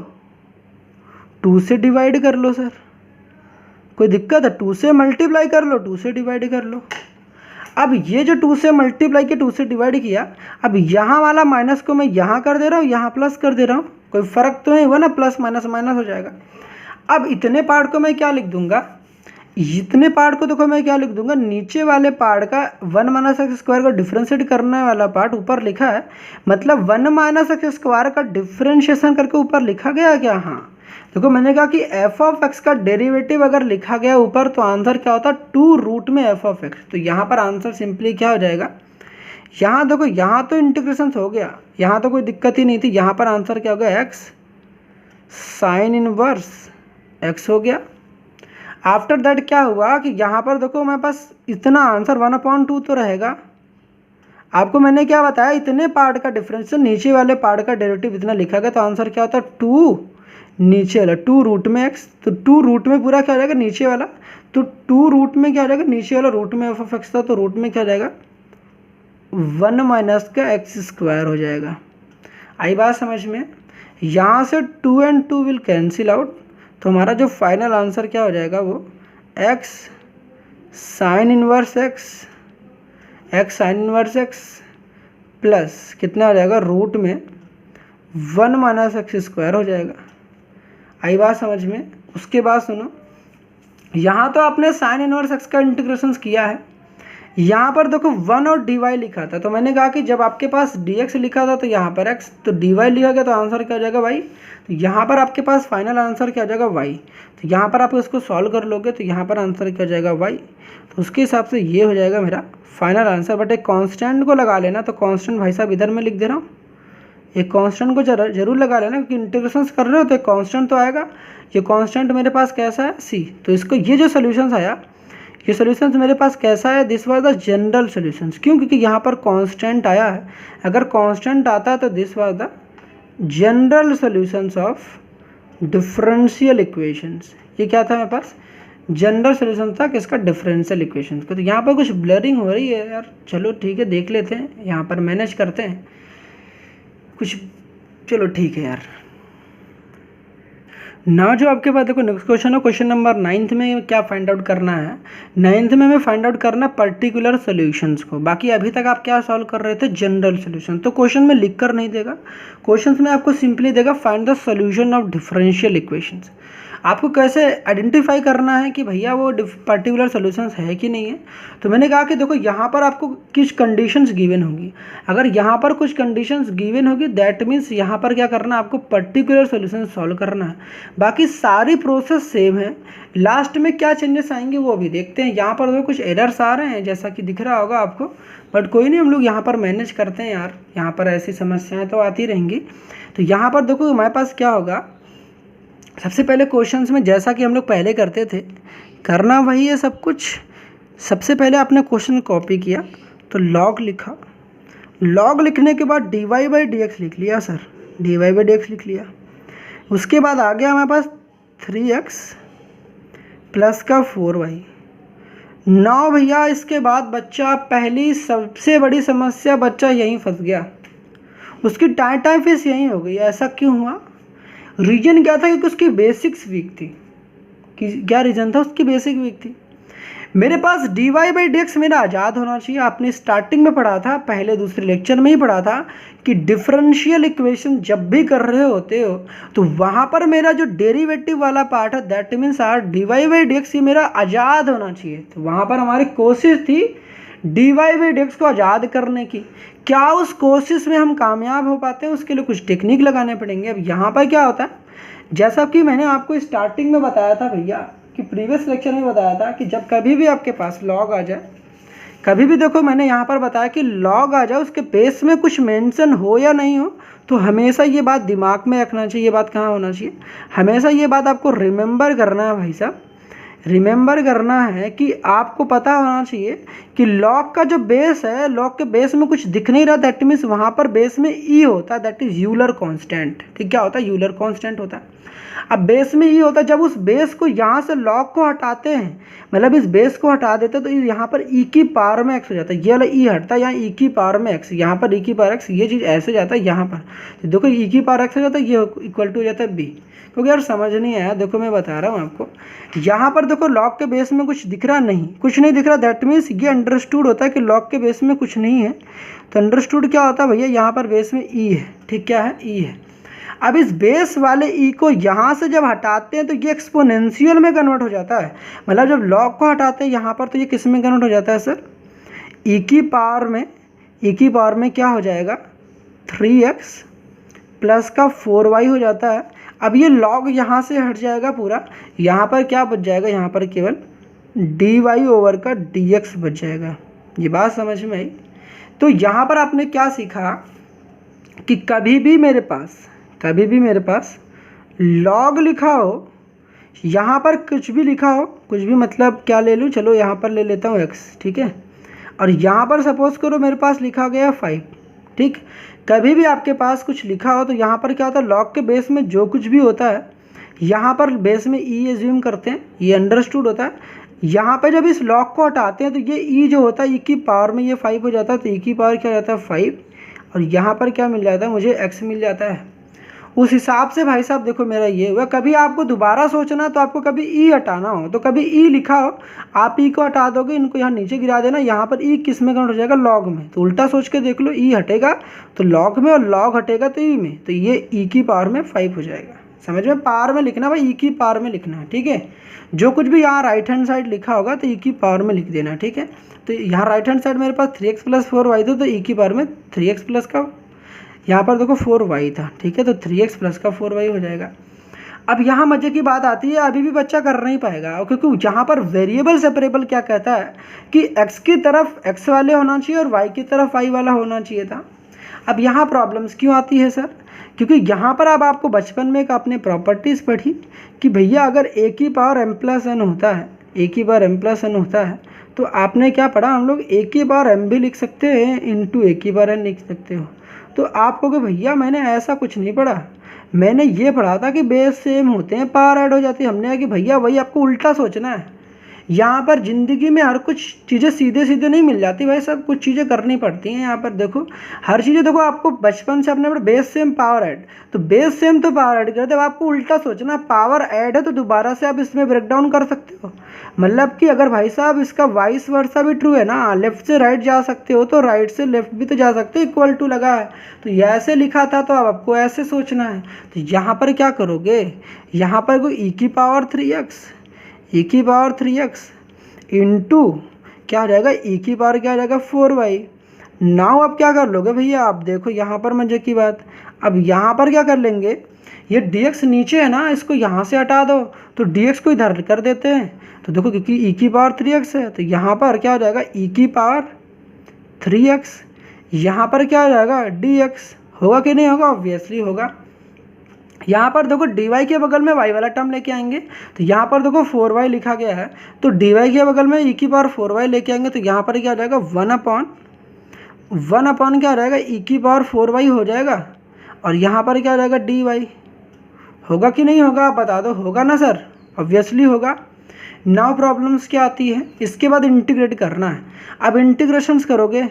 2 से डिवाइड कर लो। सर कोई दिक्कत है, 2 से मल्टीप्लाई कर लो, 2 से डिवाइड कर लो। अब ये जो 2 से मल्टीप्लाई किया, 2 से डिवाइड किया, अब यहाँ वाला माइनस को मैं यहाँ कर दे रहा हूँ, यहाँ प्लस कर दे रहा हूँ, कोई फ़र्क तो नहीं हुआ ना, प्लस माइनस माइनस हो जाएगा। अब इतने पार्ट को मैं क्या लिख दूंगा, इतने पार्ट को देखो मैं क्या लिख दूंगा, नीचे वाले पार्ट का 1 माइनस एक्स स्क्वायर का डिफ्रेंशिएट करने वाला पार्ट ऊपर लिखा है, मतलब 1 माइनस एक्स स्क्वायर का डिफ्रेंशिएशन करके ऊपर लिखा गया क्या, हाँ। देखो मैंने कहा कि एफ ऑफ एक्स का डेरिवेटिव अगर लिखा गया ऊपर तो आंसर क्या होता है, 2 रूट में एफ ऑफ एक्स। तो यहाँ पर आंसर सिंपली क्या हो जाएगा, यहाँ देखो यहाँ तो इंटीग्रेशन हो गया, यहाँ तो कोई दिक्कत ही नहीं थी, यहाँ पर आंसर क्या हो गया, एक्स साइन इनवर्स एक्स हो गया। आफ्टर दैट क्या हुआ कि यहाँ पर देखो मेरे पास इतना आंसर 1/2 तो रहेगा। आपको मैंने क्या बताया, इतने पार्ट का डिफरेंस, नीचे वाले पार्ट का डेरिवेटिव इतना लिखा गया, तो आंसर क्या होता है 2, नीचे वाला 2 रूट में एक्स। तो 2 रूट में पूरा क्या हो जाएगा, नीचे वाला, तो 2 रूट में क्या हो जाएगा, नीचे वाला रूट में एफ ऑफ एक्स था, तो रूट में क्या हो जाएगा, 1 माइनस का एक्स स्क्वायर हो जाएगा। आई बात समझ में। यहाँ से 2 and 2 विल कैंसिल आउट, तो हमारा जो फाइनल आंसर क्या हो जाएगा वो x sign inverse x sign inverse x plus कितना हो जाएगा, रूट में 1 माइनस एक्स स्क्वायर हो जाएगा। आई बात समझ में। उसके बाद सुनो, यहाँ तो आपने साइन इनवर्स एक्स का इंटीग्रेशन किया है, यहाँ पर देखो 1 और डी वाई लिखा था, तो मैंने कहा कि जब आपके पास डी एक्स लिखा था तो यहाँ पर एक्स, तो डी वाई लिखा गया तो आंसर क्या हो जाएगा वाई। तो यहाँ पर आपके पास फाइनल आंसर क्या हो जाएगा वाई। तो यहाँ पर आप इसको सॉल्व कर लोगे तो यहाँ पर आंसर क्या हो जाएगा वाई। तो उसके हिसाब से ये हो जाएगा मेरा फाइनल आंसर। बट एक कॉन्स्टेंट को लगा लेना, तो कॉन्स्टेंट भाई साहब इधर मैं लिख दे रहा हूँ, एक कांस्टेंट को जरूर लगा लेना, क्योंकि इंटीग्रेशन कर रहे हो तो एक कांस्टेंट तो आएगा। ये कांस्टेंट मेरे पास कैसा है, सी। तो इसको ये जो सोल्यूशंस आया, ये सोल्यूशंस मेरे पास कैसा है, this was the general solutions. क्यों, क्योंकि यहाँ पर कांस्टेंट आया है, अगर कांस्टेंट आता है तो this was the general solutions of differential equations. ये क्या था मेरे पास, जनरल सोल्यूशन था किसका, डिफरेंशियल इक्वेशंस का। तो यहाँ पर कुछ ब्लरिंग हो रही है यार, चलो ठीक है देख लेते हैं, यहाँ पर मैनेज करते हैं कुछ, चलो ठीक है यार। ना जो आपके पास देखो नेक्स्ट क्वेश्चन है, क्वेश्चन नंबर 9 में क्या फाइंड आउट करना है, 9 में हमें फाइंड आउट करना पर्टिकुलर सॉल्यूशंस को। बाकी अभी तक आप क्या सॉल्व कर रहे थे, जनरल सॉल्यूशन। तो क्वेश्चन में लिख कर नहीं देगा, क्वेश्चन में आपको सिंपली देगा find the solution of differential equations. आपको कैसे आइडेंटिफाई करना है कि भैया वो पर्टिकुलर सॉल्यूशंस है कि नहीं है। तो मैंने कहा कि देखो यहाँ पर आपको कुछ कंडीशंस गिवन होंगी, अगर यहाँ पर कुछ कंडीशंस गिवन होगी दैट मीन्स यहाँ पर क्या करना है, आपको पर्टिकुलर सॉल्यूशन सॉल्व करना है। बाकी सारी प्रोसेस सेम है, लास्ट में क्या चेंजेस आएंगे वो अभी देखते हैं। यहाँ पर कुछ एरर्स आ रहे हैं जैसा कि दिख रहा होगा आपको, बट कोई नहीं, हम लोग यहाँ पर मैनेज करते हैं यार, यहाँ पर ऐसी समस्याएँ तो आती रहेंगी। तो यहाँ पर देखो हमारे पास क्या होगा, सबसे पहले क्वेश्चंस में जैसा कि हम लोग पहले करते थे, करना वही है सब कुछ। सबसे पहले आपने क्वेश्चन कॉपी किया तो लॉग लिखा, लॉग लिखने के बाद dy बाई डी एक्स लिख लिया sir, dy by d x लिख लिया। उसके बाद आ गया हमारे पास 3x प्लस का 4y। नौ भैया इसके बाद बच्चा पहली सबसे बड़ी समस्या, बच्चा यहीं फंस गया, उसकी टाइम फीस यहीं हो गई। ऐसा क्यों हुआ? रीजन क्या था? क्योंकि उसकी बेसिक्स वीक थी। कि क्या रीज़न था? उसकी बेसिक वीक थी। मेरे पास dy बाई डी एक्स मेरा आज़ाद होना चाहिए। आपने स्टार्टिंग में पढ़ा था, पहले दूसरे लेक्चर में ही पढ़ा था कि डिफरेंशियल इक्वेशन जब भी कर रहे होते हो तो वहाँ पर मेरा जो डेरिवेटिव वाला पार्ट है that means are dy by d x, ये मेरा आज़ाद होना चाहिए। तो वहाँ पर हमारी कोशिश थी dy बाई डी एक्स को आज़ाद करने की। क्या उस कोशिश में हम कामयाब हो पाते हैं? उसके लिए कुछ टेक्निक लगाने पड़ेंगे। अब यहाँ पर क्या होता है, जैसा कि मैंने आपको स्टार्टिंग में बताया था भैया, कि प्रीवियस लेक्चर में बताया था कि जब कभी भी आपके पास लॉग आ जाए, कभी भी देखो मैंने यहाँ पर बताया कि लॉग आ जाए, उसके बेस में कुछ मेंशन हो या नहीं हो, तो हमेशा ये बात दिमाग में रखना चाहिए। ये बात कहाँ होना चाहिए? हमेशा ये बात आपको रिमेंबर करना है भाई साहब, रिमेंबर करना है कि आपको पता होना चाहिए कि लॉग का जो बेस है, लॉग के बेस में कुछ दिख नहीं रहा, दैट मीन्स वहाँ पर बेस में ई होता है, दैट इज यूलर कांस्टेंट। ठीक, क्या होता है? यूलर कांस्टेंट होता है। अब बेस में ई होता है, जब उस बेस को यहाँ से लॉग को हटाते हैं, मतलब इस बेस को हटा देते हैं, तो यहाँ पर ई की पावर में एक्स हो जाता है। ये वाला ई हटता है, यहाँ ई की पावर में एक्स, यहाँ पर ई की पावर एक्स, ये चीज़ ऐसे जाता है यहाँ पर, तो देखो ई की पावर एक्स हो जाता है, ये इक्वल टू हो जाता है बी। क्योंकि यार समझ नहीं आया, देखो मैं बता रहा हूँ आपको। यहाँ पर देखो लॉग के बेस में कुछ दिख रहा नहीं, कुछ नहीं दिख रहा, दैट मीन्स ये अंडरस्टूड होता है कि लॉग के बेस में कुछ नहीं है। तो अंडरस्टूड क्या होता है भैया? यहाँ पर बेस में ई है। ठीक, क्या है? ई है। अब इस बेस वाले ई को यहाँ से जब हटाते हैं तो ये एक्सपोनेंशियल में कन्वर्ट हो जाता है। मतलब जब लॉग को हटाते हैं यहाँ पर तो ये किस में कन्वर्ट हो जाता है सर? ई की पावर में, ई की पावर में क्या हो जाएगा? 3x प्लस का 4y हो जाता है। अब ये लॉग यहाँ से हट जाएगा पूरा, यहाँ पर क्या बच जाएगा? यहाँ पर केवल dy ओवर का dx बच जाएगा। ये बात समझ में आई? तो यहाँ पर आपने क्या सीखा कि कभी भी मेरे पास लॉग लिखा हो, यहाँ पर कुछ भी लिखा हो, कुछ भी मतलब क्या ले लूँ, चलो यहाँ पर ले लेता हूँ x, ठीक है, और यहाँ पर सपोज करो मेरे पास लिखा गया 5। ठीक, कभी भी आपके पास कुछ लिखा हो तो यहाँ पर क्या होता है? लॉग के बेस में जो कुछ भी होता है, यहाँ पर बेस में ई एज्यूम करते हैं, ये अंडरस्टूड होता है। यहाँ पे जब इस लॉग को हटाते हैं तो ये ई जो होता है, ई की पावर में ये 5 हो जाता है, तो ई की पावर क्या हो जाता है? 5, और यहाँ पर क्या मिल जाता है? मुझे x मिल जाता है। उस हिसाब से भाई साहब देखो मेरा ये हुआ। कभी आपको दोबारा सोचना तो आपको कभी ई हटाना हो तो कभी ई लिखा हो, आप ई को हटा दोगे, इनको यहाँ नीचे गिरा देना, यहाँ पर ई किस में कन्वर्ट हो जाएगा? लॉग में। तो उल्टा सोच के देख लो, ई हटेगा तो लॉग में और लॉग हटेगा तो ई में, तो ये ई की पावर में 5 हो जाएगा। समझ में? पावर में लिखना भाई, ई की पावर में लिखना है। ठीक है, जो कुछ भी यहाँ राइट हैंड साइड लिखा होगा तो ई की पावर में लिख देना। ठीक है, तो यहाँ राइट हैंड साइड मेरे पास 3x प्लस 4y था, तो ई की पावर में 3x प्लस का, यहाँ पर देखो 4y था। ठीक है, तो 3x प्लस का 4y हो जाएगा। अब यहाँ मजे की बात आती है, अभी भी बच्चा कर नहीं पाएगा, क्योंकि यहाँ पर वेरिएबल सेपरेबल क्या कहता है कि x की तरफ x वाले होना चाहिए और y की तरफ y वाला होना चाहिए था। अब यहाँ प्रॉब्लम्स क्यों आती है सर? क्योंकि यहाँ पर अब आपको बचपन में एक आपने प्रॉपर्टीज़ पढ़ी कि भैया अगर a की पावर m प्लस n होता है, a की पावर m प्लस n होता है, तो आपने क्या पढ़ा? हम लोग a की पावर m भी लिख सकते हैं इंटू a की पावर n लिख सकते हो। तो आप कहोगे भैया मैंने ऐसा कुछ नहीं पढ़ा, मैंने ये पढ़ा था कि बेस सेम होते हैं, पावर ऐड हो जाती है। हमने कहा कि भैया वही आपको उल्टा सोचना है। यहाँ पर ज़िंदगी में हर कुछ चीज़ें सीधे सीधे नहीं मिल जाती भाई साहब, कुछ चीज़ें करनी पड़ती हैं। यहाँ पर देखो हर चीज़ें, देखो आपको बचपन से अपने पर बेस सेम पावर ऐड, तो बेस सेम तो पावर ऐड करते, अब आपको उल्टा सोचना, पावर ऐड है तो दोबारा से आप इसमें ब्रेक डाउन कर सकते हो। मतलब कि अगर भाई साहब इसका वाइस वर्सा भी ट्रू है ना, लेफ्ट से राइट जा सकते हो तो राइट से लेफ्ट भी तो जा सकते हो, इक्वल टू लगा है तो ये ऐसे लिखा था तो अब आपको ऐसे सोचना है। तो यहाँ पर क्या करोगे? यहाँ पर कोई ई की पावर 3x इंटू क्या हो जाएगा? ई की पावर क्या हो जाएगा? 4y। नाउ अब क्या कर लोगे भैया? आप देखो यहाँ पर मजे की बात, अब यहाँ पर क्या कर लेंगे? ये dx नीचे है ना, इसको यहाँ से हटा दो तो dx को इधर कर देते हैं। तो देखो क्योंकि ई की पावर 3x है तो यहाँ पर क्या हो जाएगा? ई की पावर 3x, यहाँ पर क्या हो जाएगा? dx। होगा कि नहीं होगा? ऑब्वियसली होगा। यहाँ पर देखो dy के बगल में y वाला टर्म लेके आएंगे, तो यहाँ पर देखो 4y लिखा गया है, तो dy के बगल में e की पावर 4y लेके आएंगे, तो यहाँ पर क्या हो जाएगा? 1 अपॉन क्या हो जाएगा? e की पावर 4y हो जाएगा, और यहाँ पर क्या हो जाएगा? dy होगा कि नहीं होगा आप बता दो, होगा ना सर, ऑब्वियसली होगा। नाउ प्रॉब्लम्स क्या आती है, इसके बाद इंटीग्रेट करना है। अब इंटीग्रेशंस करोगे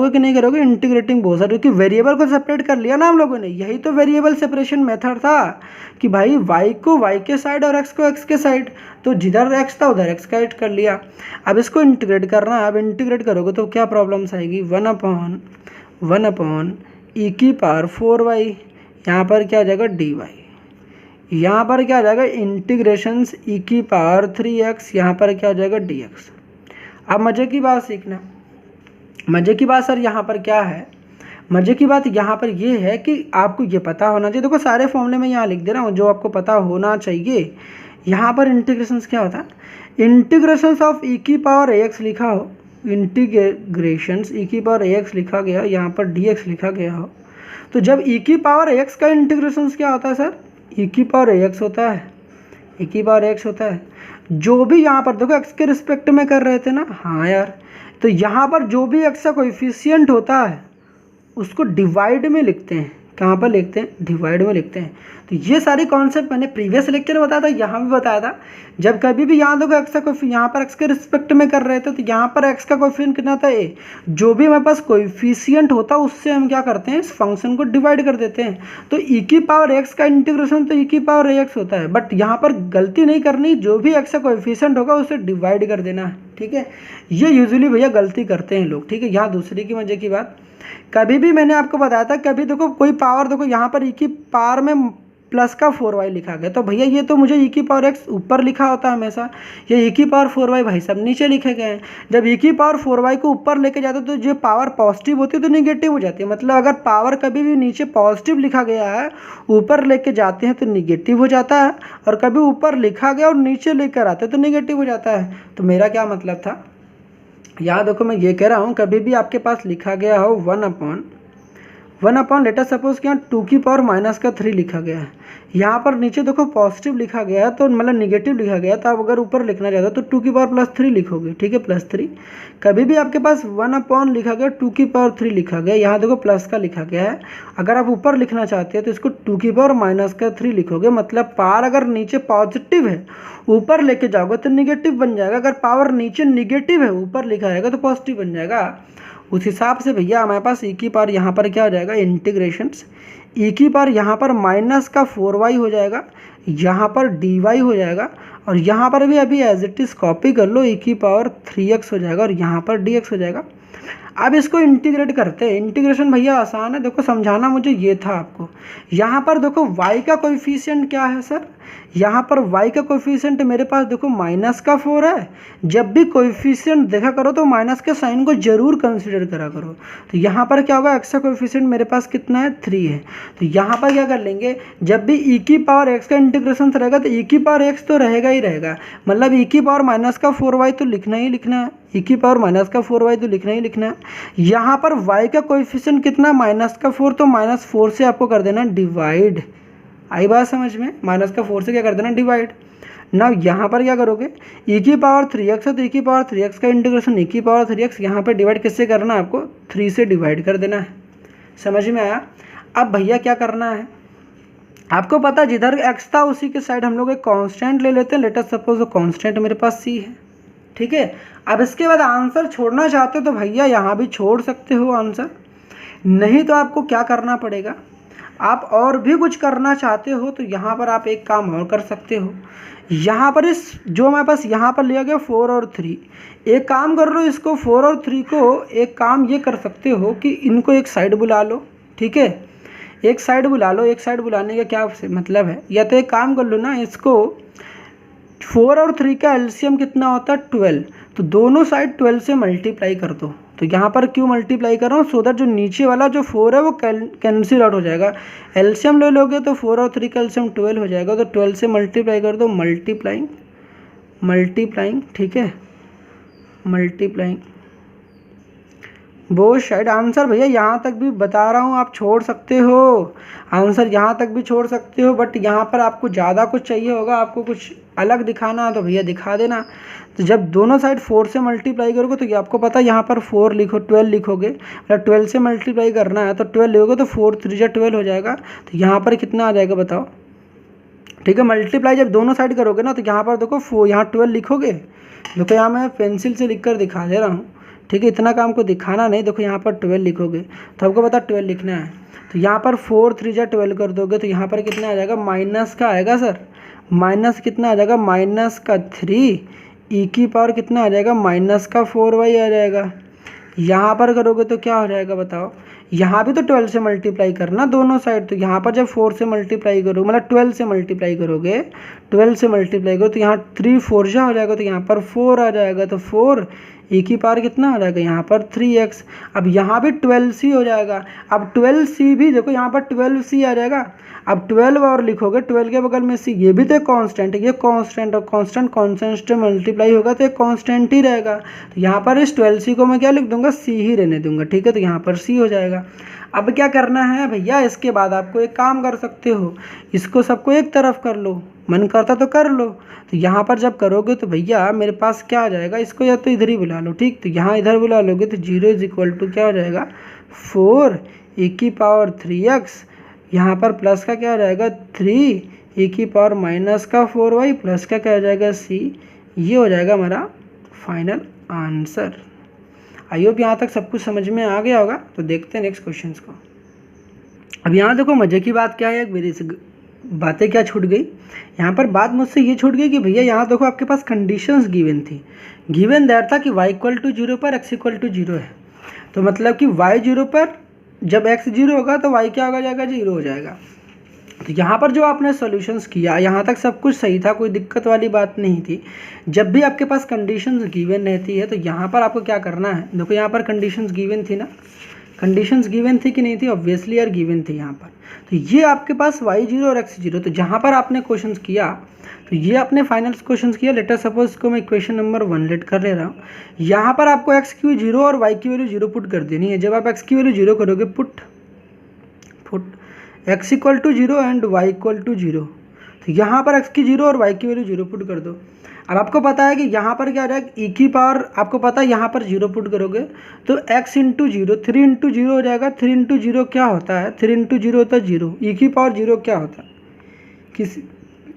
कि नहीं करोगे, इंटीग्रेटिंग बहुत सारे, क्योंकि वेरिएबल को सेपरेट कर लिया ना हम लोगों ने, यही तो वेरिएबल सेपरेशन मेथड था कि भाई y को y के साइड और x को x के साइड, तो जिधर x था उधर x का कर लिया। अब इसको इंटीग्रेट करना है। अब इंटीग्रेट करोगे तो क्या प्रॉब्लम्स आएगी, 1/1 e की पावर 4y, यहाँ पर क्या आ जाएगा dy, यहाँ पर क्या आ जाएगा इंटीग्रेशंस e की पावर 3x, यहाँ पर क्या आ जाएगा dx। अब मज़े की बात सीखना, मज़े की बात सर यहाँ पर क्या है, मज़े की बात यहाँ पर ये है कि आपको ये पता होना चाहिए। देखो सारे फॉर्मूले में यहाँ लिख दे रहा हूँ जो आपको पता होना चाहिए। यहाँ पर इंटीग्रेशंस क्या होता है, इंटीग्रेशंस ऑफ e की पावर ax लिखा हो, इंटीग्रेशंस e की पावर ax लिखा गया, यहाँ पर dx लिखा गया हो, तो जब e की पावर ax का इंटीग्रेशंस क्या होता है सर, e की पावर ax होता है, e की पावर x होता है। जो भी यहाँ पर देखो x के रिस्पेक्ट में कर रहे थे ना, हाँ यार, तो यहाँ पर जो भी x का कोएफिशिएंट होता है उसको डिवाइड में लिखते हैं। कहाँ पर लिखते हैं, डिवाइड में लिखते हैं। तो ये सारी कॉन्सेप्ट मैंने प्रीवियस लेक्चर में बताया था, यहाँ भी बताया था। जब कभी भी यहाँ देखो एक्स का कोई, यहाँ पर एक्स के रिस्पेक्ट में कर रहे थे तो यहाँ पर एक्स का कोएफिशिएंट कितना था ए, जो भी हमारे पास कोएफिशिएंट होता है उससे हम क्या करते हैं, इस फंक्शन को डिवाइड कर देते हैं। तो ई की पावर एक्स का इंटीग्रेशन तो ई की पावर एक्स होता है, बट यहाँ पर गलती नहीं करनी, जो भी एक्स का कोएफिशिएंट होगा उसे डिवाइड कर देना है, ठीक है। ये यूजुअली भैया गलती करते हैं लोग, ठीक है। यहाँ दूसरी की मजे की बात, कभी भी मैंने आपको बताया था, कभी देखो कोई पावर, देखो यहाँ पर ई की पावर में प्लस का 4y लिखा गया, तो भैया ये तो मुझे ई की पावर x ऊपर लिखा होता है हमेशा, ये ई की पावर 4y भाई सब नीचे लिखे गए हैं। जब ई की पावर 4y को ऊपर लेके जाते तो जो पावर पॉजिटिव होती है तो निगेटिव हो जाती है। मतलब अगर पावर कभी भी नीचे पॉजिटिव लिखा गया है, ऊपर लेके जाते हैं तो निगेटिव हो जाता है, और कभी ऊपर लिखा गया और नीचे लेकर आते हैं तो निगेटिव हो जाता है। तो मेरा क्या मतलब था, यहाँ देखो मैं ये कह रहा हूँ, कभी भी आपके पास लिखा गया हो 1/1 लेटर सपोज कि यहाँ 2 की पावर -3 लिखा गया है, यहाँ पर नीचे देखो पॉजिटिव लिखा गया है तो मतलब निगेटिव लिखा गया, तो आप अगर ऊपर लिखना चाहते हो तो 2 की पावर +3 लिखोगे, ठीक है, +3। कभी भी आपके पास 1/ लिखा गया, 2 की पावर 3 लिखा गया, यहाँ देखो प्लस का लिखा गया है, अगर आप ऊपर लिखना चाहते हैं तो इसको 2 की पावर -3 लिखोगे। मतलब पावर अगर नीचे पॉजिटिव है ऊपर लेके जाओगे तो निगेटिव बन जाएगा, अगर पावर नीचे निगेटिव है ऊपर लिखा रहेगा तो पॉजिटिव बन जाएगा। उस हिसाब से भैया हमारे पास ई की पावर यहाँ पर क्या हो जाएगा, इंटीग्रेशंस ई की पावर यहाँ पर -4y हो जाएगा, यहाँ पर dy हो जाएगा, और यहाँ पर भी अभी एज इट इज़ कॉपी कर लो, ई की पावर 3x हो जाएगा और यहाँ पर dx हो जाएगा। अब इसको इंटीग्रेट करते हैं। इंटीग्रेशन भैया आसान है, देखो समझाना मुझे ये था आपको। यहाँ पर देखो y का कोएफिशिएंट क्या है सर, यहाँ पर y का कोएफिशिएंट मेरे पास देखो -4 है। जब भी कोएफिशिएंट देखा करो तो माइनस के साइन को जरूर कंसीडर करा करो। तो यहाँ पर क्या होगा, x का कोएफिशिएंट मेरे पास कितना है, 3 है। तो यहाँ पर क्या कर लेंगे, जब भी e की पावर x का इंटीग्रेशन रहेगा तो e की पावर x तो रहेगा ही रहेगा, मतलब e की पावर -4y तो लिखना ही लिखना है, e की पावर -4y तो लिखना ही लिखना है। यहाँ पर y का कोएफिशिएंट कितना, -4, तो -4 से आपको कर देना डिवाइड। आई बात समझ में, -4 से क्या कर देना, डिवाइड। ना यहाँ पर क्या करोगे, e की पावर 3x है तो e की पावर 3x का इंटीग्रेशन e की पावर 3x, यहाँ पर डिवाइड किससे करना है, आपको 3 से डिवाइड कर देना है। समझ में आया। अब भैया क्या करना है, आपको पता है जिधर x था उसी के साइड हम लोग एक कांस्टेंट ले लेते हैं। लेट अस सपोज कांस्टेंट मेरे पास c है, ठीक है। अब इसके बाद आंसर छोड़ना चाहते हो तो भैया यहाँ भी छोड़ सकते हो आंसर, नहीं तो आपको क्या करना पड़ेगा, आप और भी कुछ करना चाहते हो तो यहाँ पर आप एक काम और कर सकते हो। यहाँ पर इस जो हमारे पास यहाँ पर लिया गया 4 और 3, एक काम कर लो, इसको 4 और 3 को एक काम ये कर सकते हो कि इनको एक साइड बुला लो, ठीक है, एक साइड बुला लो। एक साइड बुलाने का क्या मतलब है, या तो एक काम कर लो ना, इसको 4 और 3 का एलसीएम कितना होता है, 12, तो दोनों साइड 12 से मल्टीप्लाई कर दो। तो यहाँ पर क्यों मल्टीप्लाई कर रहा हूँ, सो दैट जो नीचे वाला जो 4 है वो कैंसिल आउट हो जाएगा। एलसीएम ले लोगे तो 4 और 3 का एलसीएम 12 हो जाएगा, तो 12 से मल्टीप्लाई कर दो, मल्टीप्लाइंग, ठीक है, मल्टीप्लाइंग बोथ साइड आंसर भैया यहाँ तक भी बता रहा हूँ, आप छोड़ सकते हो आंसर, यहाँ तक भी छोड़ सकते हो, बट यहाँ पर आपको ज़्यादा कुछ चाहिए होगा, आपको कुछ अलग दिखाना है तो भैया दिखा देना। तो जब दोनों साइड 4 से मल्टीप्लाई करोगे तो ये आपको पता है यहाँ पर 4 लिखो, 12 लिखोगे, मतलब 12 से मल्टीप्लाई करना है तो 12 लिखोगे तो 4 3 जा 12 हो जाएगा। तो यहाँ पर कितना आ जाएगा बताओ, ठीक है। मल्टीप्लाई जब दोनों साइड करोगे ना तो यहाँ पर देखो यहाँ 12 लिखोगे, देखो यहाँ मैं पेंसिल से लिख कर दिखा दे रहा हूँ, ठीक है, इतना काम को दिखाना नहीं। देखो यहाँ पर 12 लिखोगे तो आपको पता 12 लिखना है, तो यहाँ पर 4 3 जा 12 कर दोगे तो यहाँ पर कितना आ जाएगा, माइनस का आएगा सर, माइनस कितना आ जाएगा, माइनस का 3 ई की पावर कितना आ जाएगा, माइनस का 4y आ जाएगा। यहाँ पर करोगे तो क्या हो जाएगा बताओ, यहाँ भी तो 12 से मल्टीप्लाई करना दोनों साइड, तो यहाँ पर जब 4 से मल्टीप्लाई करोगे, मतलब 12 से मल्टीप्लाई करोगे, 12 से मल्टीप्लाई करो तो यहाँ 3 4 जा हो जाएगा, तो यहाँ पर 4 आ जाएगा, तो 4 ई की पावर कितना आ जाएगा, यहाँ पर 3x। अब यहाँ भी 12c हो जाएगा, अब 12c भी देखो यहाँ पर 12c आ जाएगा। अब 12 और लिखोगे, 12 के बगल में c, ये भी तो एक कांस्टेंट है, ये कांस्टेंट, और कांस्टेंट कांस्टेंट से मल्टीप्लाई होगा तो एक कांस्टेंट ही रहेगा। तो यहाँ पर इस 12c को मैं क्या लिख दूंगा, c ही रहने दूंगा, ठीक है। तो यहाँ पर c हो जाएगा। अब क्या करना है भैया, इसके बाद आपको एक काम कर सकते हो, इसको सबको एक तरफ कर लो, मन करता तो कर लो। तो यहाँ पर जब करोगे तो भैया मेरे पास क्या आ जाएगा, इसको या तो इधर ही बुला लो, ठीक। तो यहाँ इधर बुला लोगे तो 0 इज इक्वल टू क्या हो जाएगा, 4 ई की पावर 3x, यहाँ पर प्लस का क्या आ जाएगा 3 ई की पावर माइनस का 4y, प्लस का क्या आ जाएगा c। ये हो जाएगा हमारा फाइनल आंसर। आई होप यहाँ तक सब कुछ समझ में आ गया होगा। तो देखते हैं नेक्स्ट क्वेश्चन को। अब यहाँ देखो मजे की बात क्या है, मेरी से बातें क्या छूट गई, यहाँ पर बात मुझसे ये छूट गई कि भैया यहाँ देखो आपके पास कंडीशंस गिवन थी, गिवन दैट था कि y इक्वल टू 0 पर x इक्वल टू 0 है, तो मतलब कि y 0 पर जब x 0 होगा तो y क्या हो जाएगा, 0 हो जाएगा। तो यहाँ पर जो आपने सॉल्यूशंस किया यहाँ तक सब कुछ सही था, कोई दिक्कत वाली बात नहीं थी। जब भी आपके पास कंडीशंस गिवन रहती है तो यहाँ पर आपको क्या करना है, देखो यहाँ पर कंडीशंस गिवन थी ना, कंडीशंस गिवन थी कि नहीं थी, ऑब्वियसली यार गिवन थी यहाँ पर। तो ये आपके पास y0 और x0, तो जहाँ पर आपने क्वेश्चंस किया तो ये आपने फाइनल क्वेश्चंस किया। लेटर सपोज इसको मैं इक्वेशन नंबर 1 लेट कर ले रहा हूँ। यहाँ पर आपको x की 0 और y की वैल्यू 0 पुट कर देनी है। जब आप x की वैल्यू 0 करोगे, put x equal to 0 and y equal to 0, तो यहाँ पर x की 0 और y की वैल्यू 0 पुट कर दो। अब आपको पता है कि यहाँ पर क्या आ जाएगा, ई की पावर, आपको पता है यहाँ पर 0 पुट करोगे तो x इंटू 0, 3 इंटू 0 हो जाएगा। 3 इंटू 0 क्या होता है, 3 इंटू 0 होता है 0। ई की पावर 0 क्या होता है,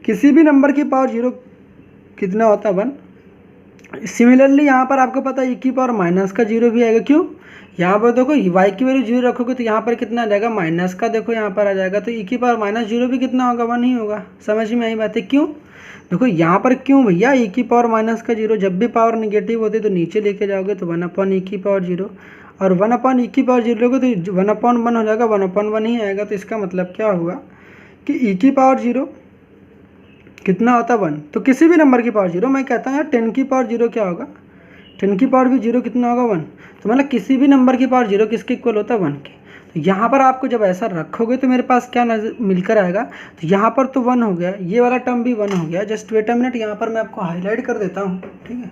किसी भी नंबर की पावर 0 कितना होता है, 1। सिमिलरली यहाँ पर आपको पता है ई की पावर माइनस का 0 भी आएगा, क्यों, यहाँ पर देखो y की वैल्यू 0 रखोगे तो यहाँ पर कितना आ जाएगा, माइनस का, देखो यहाँ पर आ जाएगा, तो ई की पावर माइनस 0 भी कितना होगा, 1 ही होगा। समझ में आई बात है, क्यों, देखो यहाँ पर क्यों भैया, ई की पावर माइनस का 0, जब भी पावर निगेटिव होती है तो नीचे लेके जाओगे तो 1 ई की पावर 0, और 1 ई की पावर 0 लोगे तो 1/1 हो जाएगा, 1/1 ही आएगा। तो इसका मतलब क्या हुआ कि ई की पावर 0 कितना होता है, 1। तो किसी भी नंबर की पावर 0, मैं कहता हूँ यार 10 की पावर 0 क्या होगा, 10 की पावर भी 0 कितना होगा, 1। तो मतलब किसी भी नंबर की पावर 0 किसके इक्वल होता है, 1 के। तो यहाँ पर आपको जब ऐसा रखोगे तो मेरे पास क्या नजर मिलकर आएगा, तो यहाँ पर तो 1 हो गया, ये वाला टर्म भी 1 हो गया। जस्ट वेट अ मिनट, यहाँ पर मैं आपको हाईलाइट कर देता हूँ, ठीक है।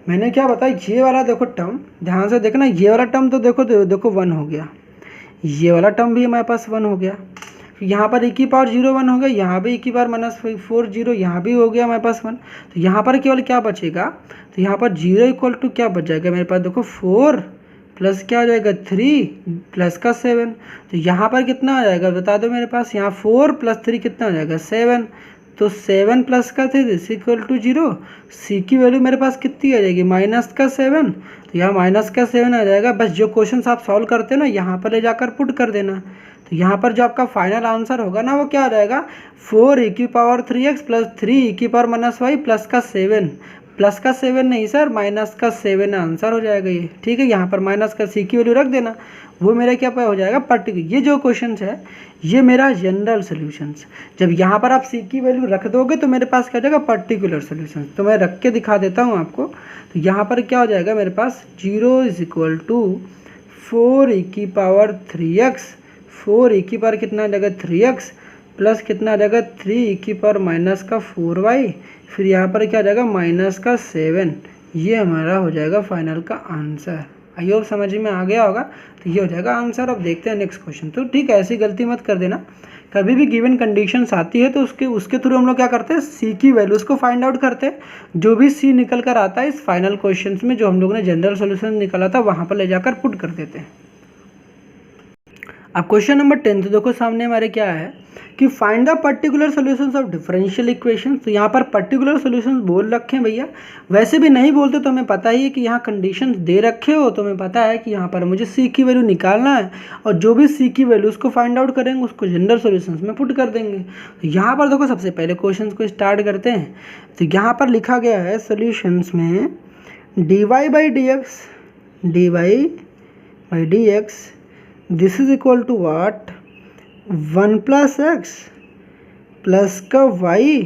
मैंने क्या बताया, ये वाला देखो टर्म ध्यान से देखना, ये वाला टर्म तो देखो 1 हो गया, ये वाला टर्म भी हमारे पास 1 हो गया। यहाँ पर ई की पावर 0 1 हो गया, यहाँ भी ई की पावर -4 0, यहाँ भी हो गया हमारे पास 1। तो यहाँ पर केवल क्या बचेगा, तो यहाँ पर 0 इक्वल टू क्या बच जाएगा मेरे पास, देखो 4 प्लस क्या आ जाएगा 3 प्लस का 7। तो यहाँ पर कितना आ जाएगा बता दो मेरे पास, यहाँ 4 प्लस 3 कितना आ जाएगा 7। तो 7 प्लस का 3 इक्वल टू 0। सी की वैल्यू मेरे पास कितनी आ जाएगी, -7। तो यहाँ -7 आ जाएगा। बस जो क्वेश्चन आप सॉल्व करते हो ना, यहाँ पर ले जाकर पुट कर देना। तो यहाँ पर जो आपका फाइनल आंसर होगा ना, वो क्या आ जाएगा, 4 ई की पावर 3x प्लस 3 ई की पावर -y प्लस का 7, प्लस का 7 नहीं सर, माइनस का 7 आंसर हो जाएगा ये, ठीक है। यहाँ पर माइनस का सी की वैल्यू रख देना, वो मेरा क्या हो जाएगा, पर्टिकुलर। ये जो क्वेश्चन है ये मेरा जनरल सोल्यूशंस। जब यहाँ पर आप सी की वैल्यू रख दोगे तो मेरे पास क्या हो जाएगा, पर्टिकुलर सोल्यूशन। तो मैं रख के दिखा देता हूँ आपको। तो यहाँ पर क्या हो जाएगा मेरे पास, 0 इज इक्वल टू 4 ई की पावर 3x, 4 ई की पावर कितना आ जाएगा 3x प्लस कितना आ जाएगा 3 ई की पावर माइनस का 4y, फिर यहाँ पर क्या आ जाएगा माइनस का 7। ये हमारा हो जाएगा फाइनल का आंसर। आई होप समझ में आ गया होगा। तो ये हो जाएगा आंसर। अब देखते हैं नेक्स्ट क्वेश्चन। तो ठीक है, ऐसी गलती मत कर देना, कभी भी गिवन कंडीशंस आती है तो उसके थ्रू हम लोग क्या करते हैं, सी की वैल्यूज़ को फाइंड आउट करते हैं। जो भी सी निकल कर आता है इस फाइनल क्वेश्चंस में, जो हम लोगों ने जनरल सोल्यूशन निकाला था वहाँ पर ले जाकर पुट कर देते हैं। अब क्वेश्चन नंबर 10 तो देखो सामने हमारे क्या है कि find the particular solutions of differential equation. तो यहाँ पर पर्टिकुलर सॉल्यूशंस बोल रखे हैं भैया, वैसे भी नहीं बोलते तो हमें पता ही है कि यहाँ कंडीशंस दे रखे हो, तो हमें पता है कि यहाँ पर मुझे सी की वैल्यू निकालना है और जो भी सी की वैल्यू उसको फाइंड आउट करेंगे उसको जनरल सॉल्यूशंस में पुट कर देंगे। तो यहाँ पर देखो सबसे पहले क्वेश्चन को स्टार्ट करते हैं। तो यहाँ पर लिखा गया है सोल्यूशंस में dy by d x this is equal to what 1 plus x plus का वाई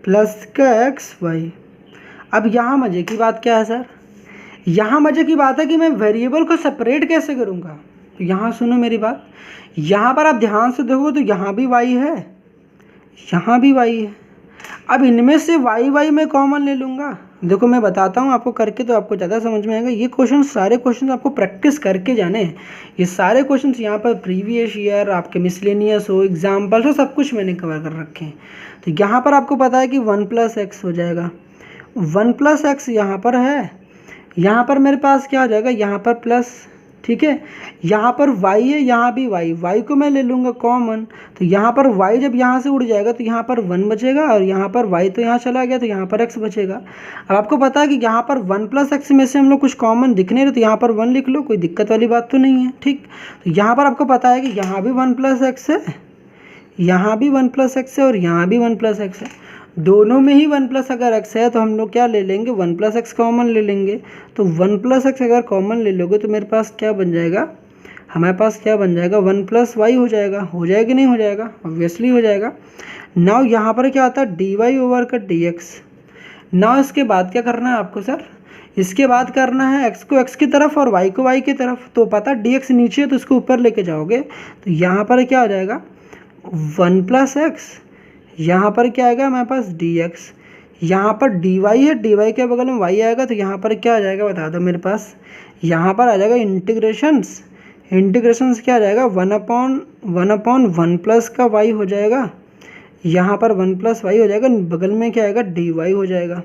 प्लस का एक्स वाई। अब यहाँ मज़े की बात क्या है सर, यहाँ मज़े की बात है कि मैं वेरिएबल को सेपरेट कैसे करूँगा। तो यहाँ सुनो मेरी बात, यहाँ पर आप ध्यान से देखो तो यहाँ भी वाई है, यहाँ भी वाई है। अब इनमें से वाई मैं कॉमन ले लूँगा। देखो मैं बताता हूँ आपको करके तो आपको ज़्यादा समझ में आएगा। ये क्वेश्चन सारे क्वेश्चन आपको प्रैक्टिस करके जाने हैं। ये सारे क्वेश्चन यहाँ पर प्रीवियस ईयर आपके मिसलेनियस हो, एग्जाम्पल्स हो, सब कुछ मैंने कवर कर रखे हैं। तो यहाँ पर आपको पता है कि 1 प्लस एक्स हो जाएगा, 1 प्लस एक्स यहाँ पर है, यहाँ पर मेरे पास क्या हो जाएगा, यहाँ पर प्लस, ठीक है। यहाँ पर y है, यहाँ भी y को मैं ले लूँगा कॉमन। तो यहाँ पर y जब यहाँ से उड़ जाएगा तो यहाँ पर 1 बचेगा और यहाँ पर y तो यहाँ चला गया तो यहाँ पर x बचेगा। अब आपको पता है कि यहाँ पर 1 प्लस एक्स में से हम लोग कुछ कॉमन दिख नहीं रहे तो यहाँ पर 1 लिख लो, कोई दिक्कत वाली बात तो नहीं है, ठीक। तो यहाँ पर आपको पता है कि यहाँ भी 1 प्लस एक्स है, यहाँ भी 1 प्लस एक्स है और यहाँ भी 1 प्लस एक्स है। दोनों में ही 1 प्लस अगर एक्स है तो हम लोग क्या ले लेंगे, 1 प्लस एक्स कॉमन ले लेंगे। तो 1 प्लस एक्स अगर कॉमन ले लोगे तो मेरे पास क्या बन जाएगा, हमारे पास क्या बन जाएगा, 1 प्लस वाई हो जाएगा। हो जाएगा नहीं हो जाएगा, ऑब्वियसली हो जाएगा। नाउ यहाँ पर क्या आता है, डी वाई ओवर का डी एक्स। नाउ इसके बाद क्या करना है आपको सर, इसके बाद करना है x को x की तरफ और y को y की तरफ। तो पता dx नीचे है तो इसको ऊपर लेके जाओगे तो यहाँ पर क्या हो जाएगा 1 प्लस एक्स, यहाँ पर क्या आएगा हमारे पास dx, यहाँ पर dy है, dy के बगल में y आएगा तो यहाँ पर क्या आ जाएगा बता दो मेरे पास, यहाँ पर आ जाएगा इंटीग्रेशंस क्या आ जाएगा 1/1 प्लस का y हो जाएगा, यहाँ पर 1 प्लस वाई हो जाएगा, बगल में क्या आएगा dy हो जाएगा।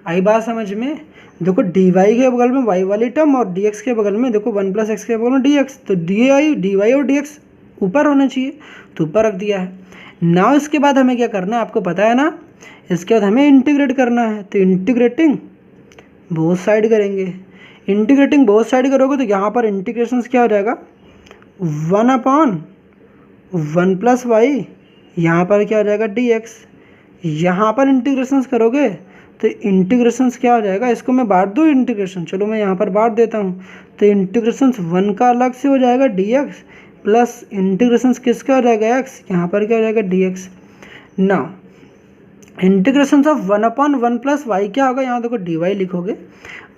आई बात समझ में। देखो dy के बगल में y वाली टर्म और dx के बगल में देखो 1 प्लस एक्स के बगल में dx, तो dy और dx ऊपर होना चाहिए तो ऊपर रख दिया है। नाउ इसके बाद हमें क्या करना है आपको पता है ना, इसके बाद हमें इंटीग्रेट करना है। तो इंटीग्रेटिंग बोथ साइड करेंगे, इंटीग्रेटिंग बोथ साइड करोगे तो यहाँ पर इंटीग्रेशन क्या हो जाएगा 1/1 प्लस वाई, यहाँ पर क्या हो जाएगा dx। यहाँ पर इंटीग्रेशंस करोगे तो इंटीग्रेशंस क्या हो जाएगा, इसको मैं बांट दूँ इंटीग्रेशन, चलो मैं यहाँ पर बांट देता हूँ। तो इंटीग्रेशंस 1 का अलग से हो जाएगा dx प्लस इंटीग्रेशंस किसका हो जाएगा x, यहाँ पर क्या हो जाएगा dx। Now integrations of 1/1 plus y क्या होगा, यहाँ देखो dy लिखोगे,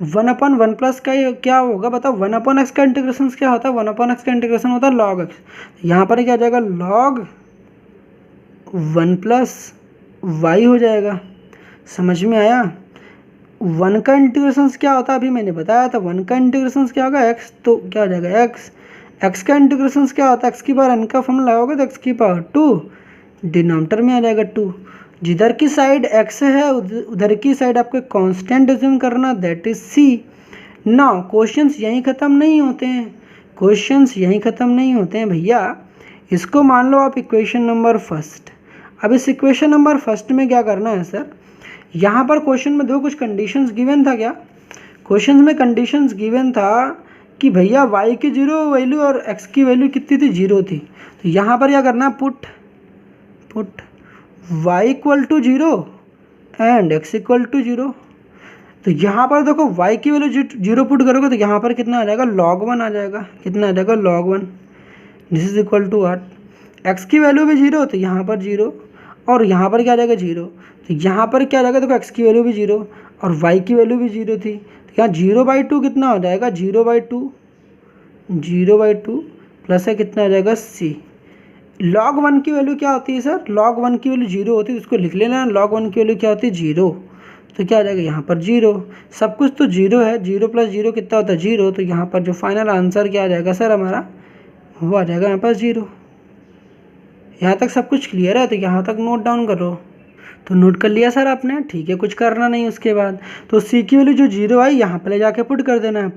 1/1 प्लस का क्या होगा बताओ, 1/x का इंटीग्रेशन क्या होता है, 1/x का इंटीग्रेशन होता है log x। यहाँ पर क्या हो जाएगा log 1 प्लस वाई हो जाएगा। समझ में आया। 1 का इंटीग्रेशन क्या होता है अभी मैंने बताया था, 1 का इंटीग्रेशन क्या होगा x, तो क्या हो जाएगा x का इंटीग्रेशन क्या होता है, x की पावर n का फॉर्मूला लगाओगे तो x की पावर 2 डिनोमिनेटर में आ जाएगा 2। जिधर की साइड x है उधर की साइड आपको कांस्टेंट अज्यूम करना, that is c। Now questions यहीं ख़त्म नहीं होते हैं, क्वेश्चंस यहीं ख़त्म नहीं होते हैं भैया। इसको मान लो आप इक्वेशन नंबर फर्स्ट। अब इस इक्वेशन नंबर फर्स्ट में क्या करना है सर, यहाँ पर क्वेश्चन में दो कुछ कंडीशंस गिवन था। क्या क्वेश्चन में कंडीशंस गिवन था कि भैया y की 0 वैल्यू और x की वैल्यू कितनी थी, 0 थी। तो यहाँ पर क्या करना है, put y equal to 0 and x equal to 0। तो यहाँ पर देखो y की वैल्यू 0 पुट करोगे तो यहाँ पर कितना आ जाएगा log 1 आ जाएगा, कितना आ जाएगा log 1। This is equal to what, x की वैल्यू भी 0 तो यहाँ पर 0 और यहाँ पर क्या आ जाएगा 0। तो यहाँ पर क्या आ जाएगा देखो x की वैल्यू भी 0 और y की वैल्यू भी 0 थी, तो यहाँ 0/2 कितना हो जाएगा 0/2 प्लस है कितना आ जाएगा c। log 1 की वैल्यू क्या होती है सर, log 1 की वैल्यू 0 होती है, उसको लिख लेना, log 1 की वैल्यू क्या होती है 0। तो क्या आ जाएगा यहाँ पर 0, सब कुछ तो 0 है, 0 + 0 कितना होता है 0, तो यहाँ पर जो फाइनल आंसर क्या आ जाएगा सर हमारा, वो आ जाएगा यहाँ पर 0। यहाँ तक सब कुछ क्लियर है, तो यहाँ तक नोट डाउन करो। तो नोट कर लिया सर आपने, ठीक है, कुछ करना नहीं उसके बाद। तो सी की वैल्यू जो 0 आई यहाँ पर ले जाके पुट कर देना है,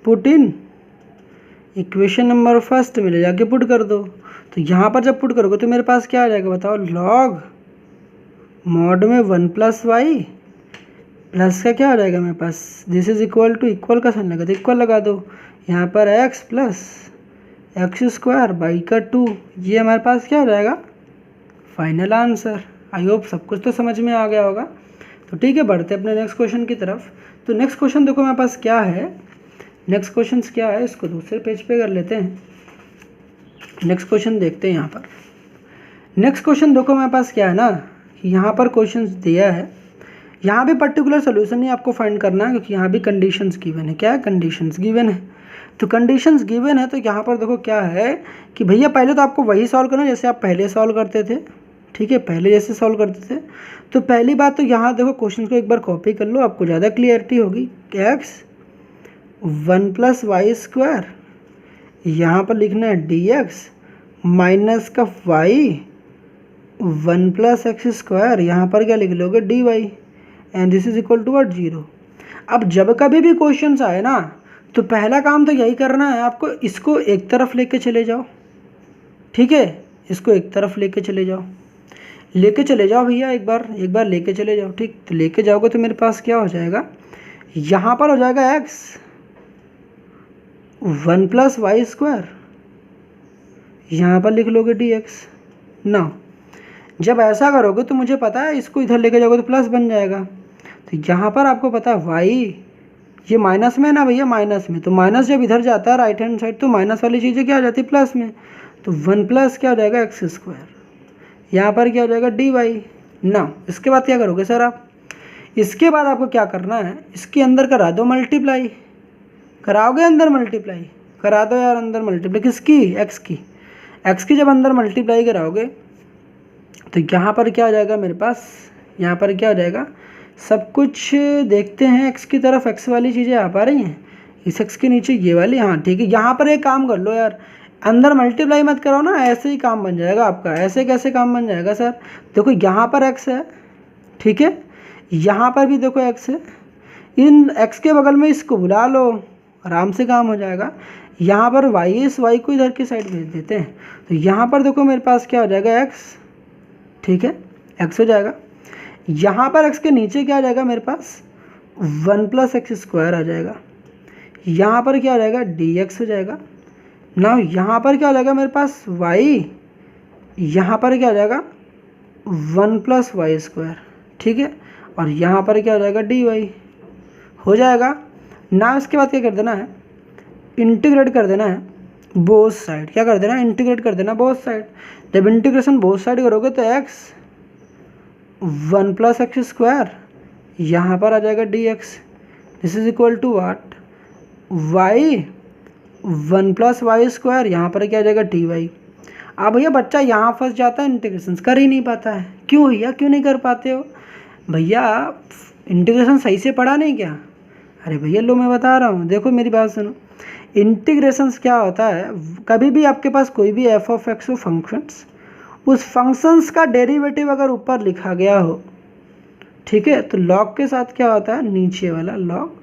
put in equation number first में ले जाके पुट कर दो। तो यहाँ पर जब पुट करोगे तो मेरे पास क्या आ जाएगा बताओ, लॉग मॉड में 1 + y प्लस का क्या आ जाएगा मेरे पास, this is equal to, equal का साइन लगा तो इक्वल लगा दो, यहाँ पर x + x²/2, ये हमारे पास क्या आ जाएगा फाइनल आंसर। आई होप सब कुछ तो समझ में आ गया होगा। तो ठीक है, बढ़ते अपने नेक्स्ट क्वेश्चन की तरफ। तो नेक्स्ट क्वेश्चन देखो मेरे पास क्या है, नेक्स्ट क्वेश्चन क्या है, इसको दूसरे पेज पे कर लेते हैं। नेक्स्ट क्वेश्चन देखते हैं यहाँ पर। नेक्स्ट क्वेश्चन देखो मेरे पास क्या है ना, यहाँ पर क्वेश्चन दिया है, यहाँ भी पर्टिकुलर सोल्यूशन नहीं आपको फाइंड करना है, क्योंकि यहाँ भी कंडीशंस गिवन है। क्या है, कंडीशंस गिवन है। तो कंडीशंस गिवन है, तो यहाँ पर देखो क्या है कि भैया पहले तो आपको वही सॉल्व करना जैसे आप पहले सॉल्व करते थे, ठीक है, पहले जैसे सॉल्व करते थे। तो पहली बात तो यहाँ देखो क्वेश्चन को एक बार कॉपी कर लो, आपको ज़्यादा क्लियरिटी होगी। x 1 + y², यहाँ पर लिखना है dx माइनस का y 1 + x², यहाँ पर क्या लिख लोगे dy, and this is equal to 0। अब जब कभी भी क्वेश्चन आए ना, तो पहला काम तो यही करना है आपको, इसको एक तरफ लेके चले जाओ, ठीक है, इसको एक तरफ लेके चले जाओ भैया, एक बार लेके चले जाओ, ठीक। तो लेके जाओगे तो मेरे पास क्या हो जाएगा, यहाँ पर हो जाएगा x 1 + y², यहाँ पर लिख लोगे dx। ना जब ऐसा करोगे तो मुझे पता है इसको इधर लेके जाओगे तो प्लस बन जाएगा। तो यहाँ पर आपको पता है y ये माइनस में है ना भैया, माइनस में, तो माइनस जब इधर जाता है राइट हैंड साइड तो माइनस वाली चीज़ें क्या आ जाती है प्लस में। तो 1 + क्या हो जाएगा x², यहाँ पर क्या हो जाएगा dy। ना इसके बाद क्या करोगे सर आप, इसके बाद आपको क्या करना है, इसके अंदर करा दो मल्टीप्लाई, कराओगे अंदर मल्टीप्लाई, करा दो यार अंदर मल्टीप्लाई, किसकी, x की जब अंदर मल्टीप्लाई कराओगे तो यहाँ पर क्या हो जाएगा मेरे पास, यहाँ पर क्या हो जाएगा, सब कुछ देखते हैं x की तरफ, x वाली चीज़ें आ पा रही हैं, इस x के नीचे ये वाली, हाँ ठीक है। यहाँ पर एक काम कर लो यार, अंदर मल्टीप्लाई मत करो ना, ऐसे ही काम बन जाएगा आपका। ऐसे कैसे काम बन जाएगा सर, देखो यहाँ पर x है, ठीक है, यहाँ पर भी देखो x है, इन x के बगल में इसको बुला लो, आराम से काम हो जाएगा। यहाँ पर y है, इस y को इधर की साइड भेज देते हैं, तो यहाँ पर देखो मेरे पास क्या हो जाएगा x, ठीक है, x हो जाएगा। यहाँ पर x के नीचे क्या आ जाएगा मेरे पास 1 + x² आ जाएगा, यहाँ पर क्या आ जाएगा dx हो जाएगा। ना यहाँ पर क्या हो जाएगा मेरे पास y, यहाँ पर क्या आ जाएगा 1 + y², ठीक है, और यहाँ पर क्या हो जाएगा dy हो जाएगा ना। इसके बाद क्या कर देना है, इंटीग्रेट कर देना है बोथ साइड, क्या कर देना है, इंटीग्रेट कर देना बोथ साइड। जब इंटीग्रेशन बोथ साइड करोगे तो x 1 + x², यहाँ पर आ जाएगा dx, this is equal to what, y 1 + y², यहाँ पर क्या आ जाएगा dy। अब भैया बच्चा यहाँ फंस जाता है, इंटीग्रेशन कर ही नहीं पाता है। क्यों भैया, क्यों नहीं कर पाते हो भैया, इंटीग्रेशन सही से पढ़ा नहीं क्या। अरे भैया लो मैं बता रहा हूँ, देखो मेरी बात सुनो। इंटीग्रेशंस क्या होता है, कभी भी आपके पास कोई भी f(x) हो फंक्शंस, उस फंक्शंस का डेरिवेटिव अगर ऊपर लिखा गया हो, ठीक है, तो लॉग के साथ क्या होता है, नीचे वाला लॉग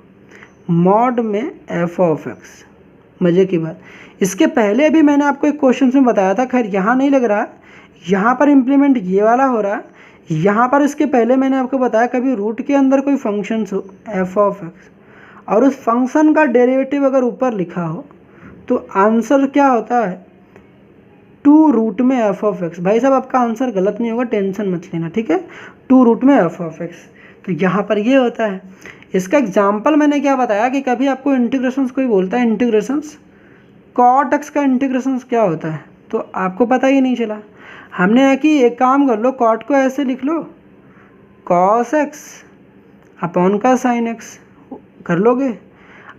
मॉड में f(x). मज़े की बात, इसके पहले भी मैंने आपको एक क्वेश्चन में बताया था, खैर यहाँ नहीं लग रहा, यहाँ पर इम्प्लीमेंट ये वाला हो रहा है। यहाँ पर इसके पहले मैंने आपको बताया, कभी रूट के अंदर कोई फंक्शंस हो f(x) और उस फंक्शन का डेरिवेटिव अगर ऊपर लिखा हो तो आंसर क्या होता है 2 में f(x). भाई साहब आपका आंसर गलत नहीं होगा, टेंशन मत लेना, ठीक है, 2 में f(x). तो यहाँ पर ये होता है। इसका एग्जाम्पल मैंने क्या बताया कि कभी आपको इंटीग्रेशंस कोई बोलता है, इंटीग्रेशंस cot x का इंटीग्रेशंस क्या होता है, तो आपको पता ही नहीं चला। हमने है कि एक काम कर लो, cot को ऐसे लिख लो cos x अपॉन का sin x कर लोगे।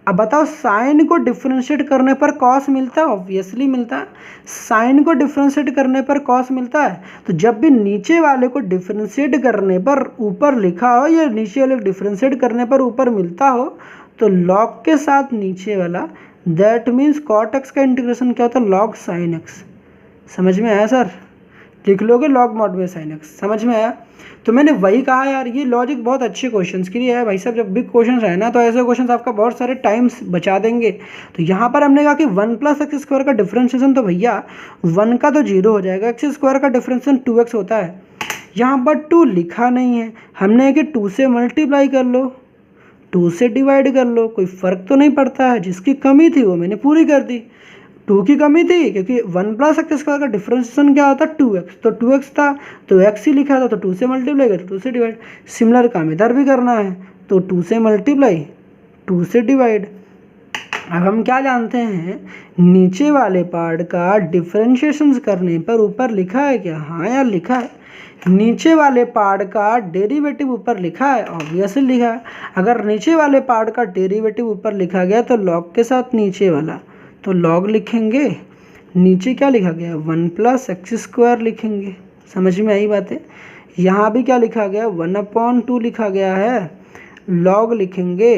अब बताओ साइन को डिफ्रेंशिएट करने पर कॉस मिलता है, ऑब्वियसली मिलता है। साइन को डिफ्रेंशिएट करने पर कॉस मिलता है। तो जब भी नीचे वाले को डिफ्रेंशिएट करने पर ऊपर लिखा हो या नीचे वाले को डिफ्रेंशिएट करने पर ऊपर मिलता हो तो लॉग के साथ नीचे वाला, दैट मीन्स कॉट एक्स का इंटीग्रेशन क्या होता है, लॉग साइन एक्स। समझ में आया सर? लिख लोगे लॉग मॉड में साइन एक्स। समझ में आया? तो मैंने वही कहा यार, ये लॉजिक बहुत अच्छे क्वेश्चंस के लिए है भाई साहब। जब बिग क्वेश्चंस है ना तो ऐसे क्वेश्चंस आपका बहुत सारे टाइम्स बचा देंगे। तो यहाँ पर हमने कहा कि 1 + x² का डिफरेंशिएशन, तो भैया 1 का तो 0 हो जाएगा, x² का डिफरेंशिएशन 2x होता है। यहाँ पर 2 लिखा नहीं है, हमने कि 2 से मल्टीप्लाई कर लो, 2 से डिवाइड कर लो, कोई फ़र्क तो नहीं पड़ता है। जिसकी कमी थी वो मैंने पूरी कर दी। 2 की कमी थी क्योंकि 1 + x² का डिफरेंशिएशन क्या होता है 2x, तो 2x था तो x ही लिखा था, तो 2 से मल्टीप्लाई कर 2 से डिवाइड। सिमिलर काम इधर भी करना है, तो 2 से मल्टीप्लाई 2 से डिवाइड। अब हम क्या जानते हैं, नीचे वाले पार्ट का डिफरेंशिएशन करने पर ऊपर लिखा है क्या? हाँ यार लिखा है। नीचे वाले पार्ट का डेरिवेटिव ऊपर लिखा है, ऑब्वियसली लिखा है। अगर नीचे वाले पार्ट का डेरिवेटिव ऊपर लिखा गया तो लॉग के साथ नीचे वाला, तो लॉग लिखेंगे। नीचे क्या लिखा गया, 1 + x² लिखेंगे। समझ में आई बातें? यहाँ भी क्या लिखा गया, 1/2 लिखा गया है। लॉग लिखेंगे,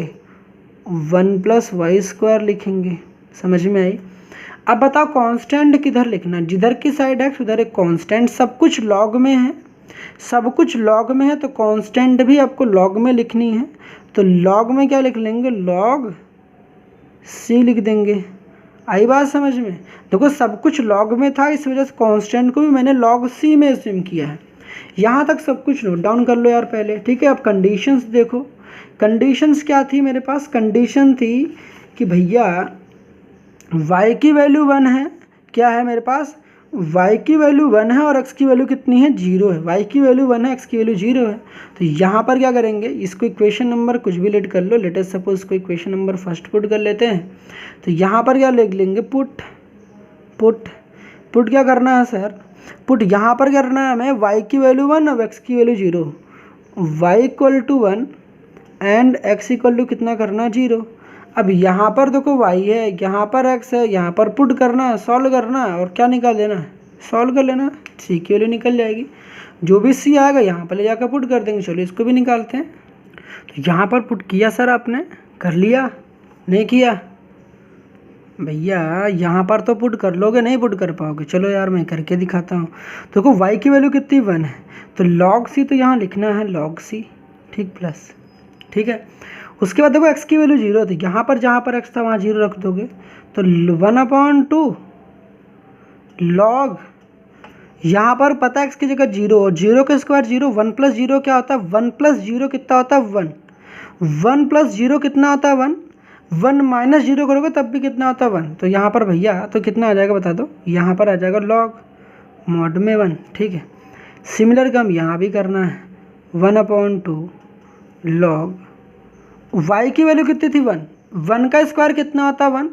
1 + y² लिखेंगे। समझ में आई? अब बताओ कांस्टेंट किधर लिखना, जिधर की साइड x उधर एक कांस्टेंट। सब कुछ लॉग में है, सब कुछ लॉग में है, तो कांस्टेंट भी आपको लॉग में लिखनी है। तो लॉग में क्या लिख लेंगे, log c लिख देंगे। आई बात समझ में? देखो सब कुछ लॉग में था, इस वजह से कांस्टेंट को भी मैंने log c में अज्यूम किया है। यहाँ तक सब कुछ नोट डाउन कर लो यार पहले, ठीक है। अब कंडीशंस देखो, कंडीशंस क्या थी मेरे पास? कंडीशन थी कि भैया y की वैल्यू 1 है, क्या है मेरे पास, y की वैल्यू 1 है और x की वैल्यू कितनी है, 0 है। y की वैल्यू 1 है, x की वैल्यू 0 है। तो यहाँ पर क्या करेंगे, इसको इक्वेशन नंबर कुछ भी लेट कर लो, लेटेस्ट सपोज इसको इक्वेशन नंबर फर्स्ट पुट कर लेते हैं। तो यहाँ पर क्या लिख लेंगे, पुट। पुट क्या करना है सर, पुट यहाँ पर क्या करना है हमें, y की वैल्यू 1 और x की वैल्यू 0, y = 1 एंड x = कितना करना, 0। अब यहाँ पर देखो y है, यहाँ पर x है, यहाँ पर पुट करना है, सॉल्व करना है और क्या निकाल देना है, सॉल्व कर लेना है। c की वैल्यू निकल जाएगी, जो भी c आएगा यहाँ पर ले जाकर पुट कर देंगे। चलो इसको भी निकालते हैं। तो यहाँ पर पुट किया सर, आपने कर लिया, नहीं किया भैया? यहाँ पर तो पुट कर लोगे, नहीं पुट कर पाओगे। चलो यार मैं करके दिखाता हूँ। देखो y की वैल्यू कितनी, 1 है, तो log c तो यहाँ लिखना है log c, ठीक, प्लस, ठीक है। उसके बाद देखो x की वैल्यू 0 थी, यहाँ पर जहाँ पर x था वहाँ 0 रख दोगे, तो 1/2 log, यहाँ पर पता है x की जगह 0 और 0 का स्क्वायर 0, 1 + 0 क्या होता है, 1 + 0 कितना होता है, 1, 1 + 0 कितना होता है, 1, 1 - 0 करोगे तब भी कितना होता है, 1। तो यहाँ पर भैया तो कितना आ जाएगा बता दो, यहाँ पर आ जाएगा log मॉड में 1, ठीक है। सिमिलर काम यहाँ भी करना है, 1/2 log, y की वैल्यू कितनी थी, 1, 1 का स्क्वायर कितना होता है, 1,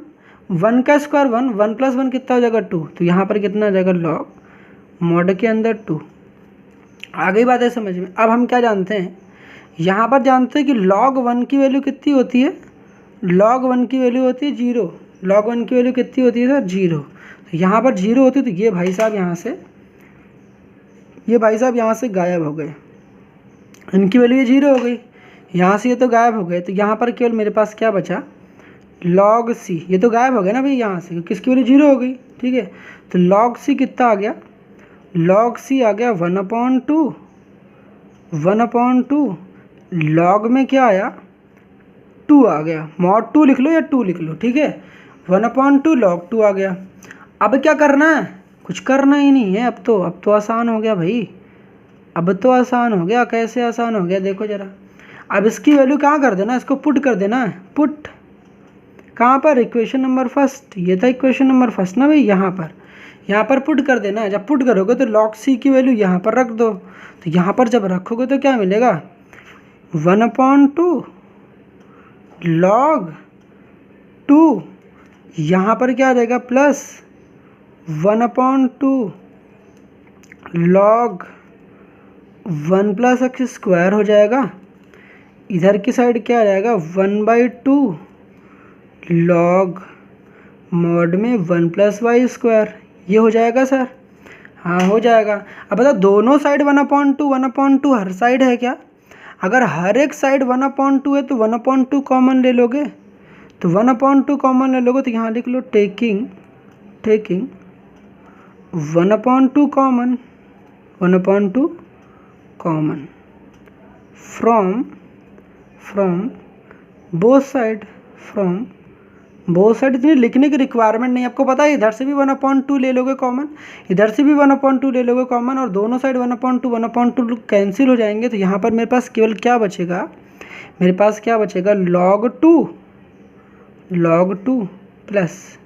1 का स्क्वायर 1, 1 + 1 कितना हो जाएगा, 2। तो यहाँ पर कितना आ जाएगा, log मॉड के अंदर 2। आ गई बात है समझ में? अब हम क्या जानते हैं, यहाँ पर जानते हैं कि log 1 की वैल्यू कितनी होती है, log 1 की वैल्यू होती है 0। log 1 की वैल्यू कितनी होती है सर, 0। तो यहाँ पर 0 होती है, तो ये भाई साहब यहाँ से गायब हो गए, इनकी वैल्यू ये 0 हो गई, यहाँ से ये तो गायब हो गए। तो यहाँ पर केवल मेरे पास क्या बचा, log c, ये तो गायब हो गया ना भाई यहाँ से, क्योंकि इसकी वैल्यू 0 हो गई, ठीक है। तो log c कितना आ गया, log c आ गया 1/2, 1/2 log में क्या आया, 2 आ गया, मॉड 2 लिख लो या 2 लिख लो, ठीक है। 1/2 log 2 आ गया। अब क्या करना है, कुछ करना ही नहीं है, अब तो आसान हो गया भाई, अब तो आसान हो गया। कैसे आसान हो गया, देखो ज़रा। अब इसकी वैल्यू कहाँ कर देना, इसको पुट कर देना है, पुट कहाँ पर, इक्वेशन नंबर फर्स्ट, ये था इक्वेशन नंबर फर्स्ट ना भाई, यहाँ पर पुट कर देना है। जब पुट करोगे तो log c की वैल्यू यहाँ पर रख दो, तो यहाँ पर जब रखोगे तो क्या मिलेगा, 1/2 log 2, यहाँ पर क्या आ जाएगा, प्लस 1/2 log 1 + x² हो जाएगा। इधर की साइड क्या आ जाएगा, 1/2 लॉग मॉड में 1 + y², ये हो जाएगा सर? हाँ हो जाएगा। अब बताओ दोनों साइड 1/2 हर साइड है क्या? अगर हर एक साइड 1/2 है तो 1/2 कॉमन ले लोगे, तो 1/2 कॉमन ले लोगे तो यहाँ लिख लो taking 1/2 common, 1/2 common from both side, इतनी लिखने की रिक्वायरमेंट नहीं, आपको पता है इधर से भी 1/2 ले लोगे कॉमन, इधर से भी 1/2 ले लोगे कॉमन, और दोनों साइड 1/2 कैंसिल हो जाएंगे, तो यहाँ पर मेरे पास केवल क्या बचेगा, log 2 प्लस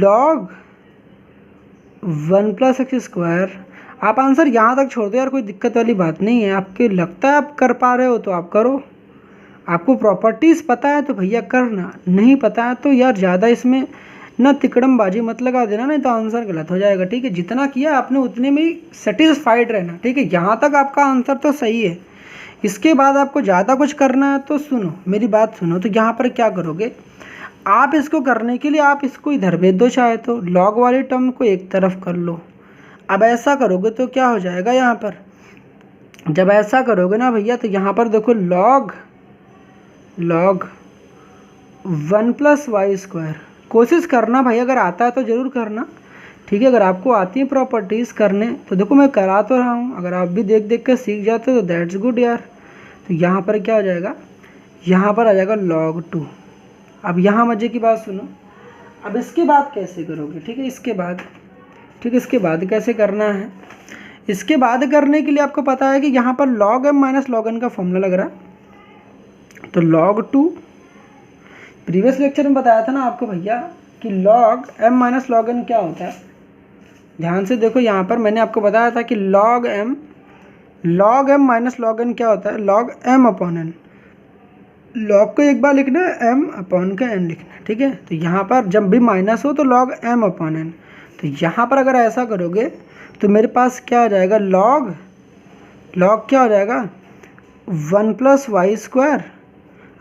log 1 + x²। आप आंसर यहाँ तक छोड़ दो यार, कोई दिक्कत वाली बात नहीं है, आपके लगता है आप कर पा रहे हो तो आप करो, आपको प्रॉपर्टीज़ पता है तो भैया करना, नहीं पता है तो यार ज़्यादा इसमें ना तिकड़मबाजी मत लगा देना, नहीं तो आंसर गलत हो जाएगा, ठीक है। जितना किया आपने उतने में ही सेटिस्फाइड रहना, ठीक है। यहाँ तक आपका आंसर तो सही है, इसके बाद आपको ज़्यादा कुछ करना है तो सुनो मेरी बात सुनो, तो यहाँ पर क्या करोगे आप, इसको करने के लिए आप इसको इधर भेज दो, चाहे तो लॉग वाली टर्म को एक तरफ कर लो। अब ऐसा करोगे तो क्या हो जाएगा, यहाँ पर जब ऐसा करोगे ना भैया तो यहाँ पर देखो log 1 + y², कोशिश करना भाई, अगर आता है तो ज़रूर करना, ठीक है। अगर आपको आती है प्रॉपर्टीज़ करने तो देखो मैं करा तो रहा हूँ, अगर आप भी देख देख कर सीख जाते हो तो दैट्स गुड यार। तो यहाँ पर क्या हो जाएगा, यहाँ पर आ जाएगा log 2। अब यहाँ मज़े की बात सुनो, अब इसके बाद कैसे करोगे, ठीक है, इसके बाद कैसे करना है, इसके बाद करने के लिए आपको पता है कि यहाँ पर log m - log n का फॉर्मूला लग रहा है, तो log 2, प्रीवियस लेक्चर में बताया था ना आपको भैया कि log m - log n क्या होता है, ध्यान से देखो, यहाँ पर मैंने आपको बताया था कि log m - log n क्या होता है, log m/n, log को एक बार लिखना है, m/n लिखना है, ठीक है। तो यहाँ पर जब भी माइनस हो तो log m/n, तो यहाँ पर अगर ऐसा करोगे तो मेरे पास क्या आ जाएगा, log क्या हो जाएगा 1 + y²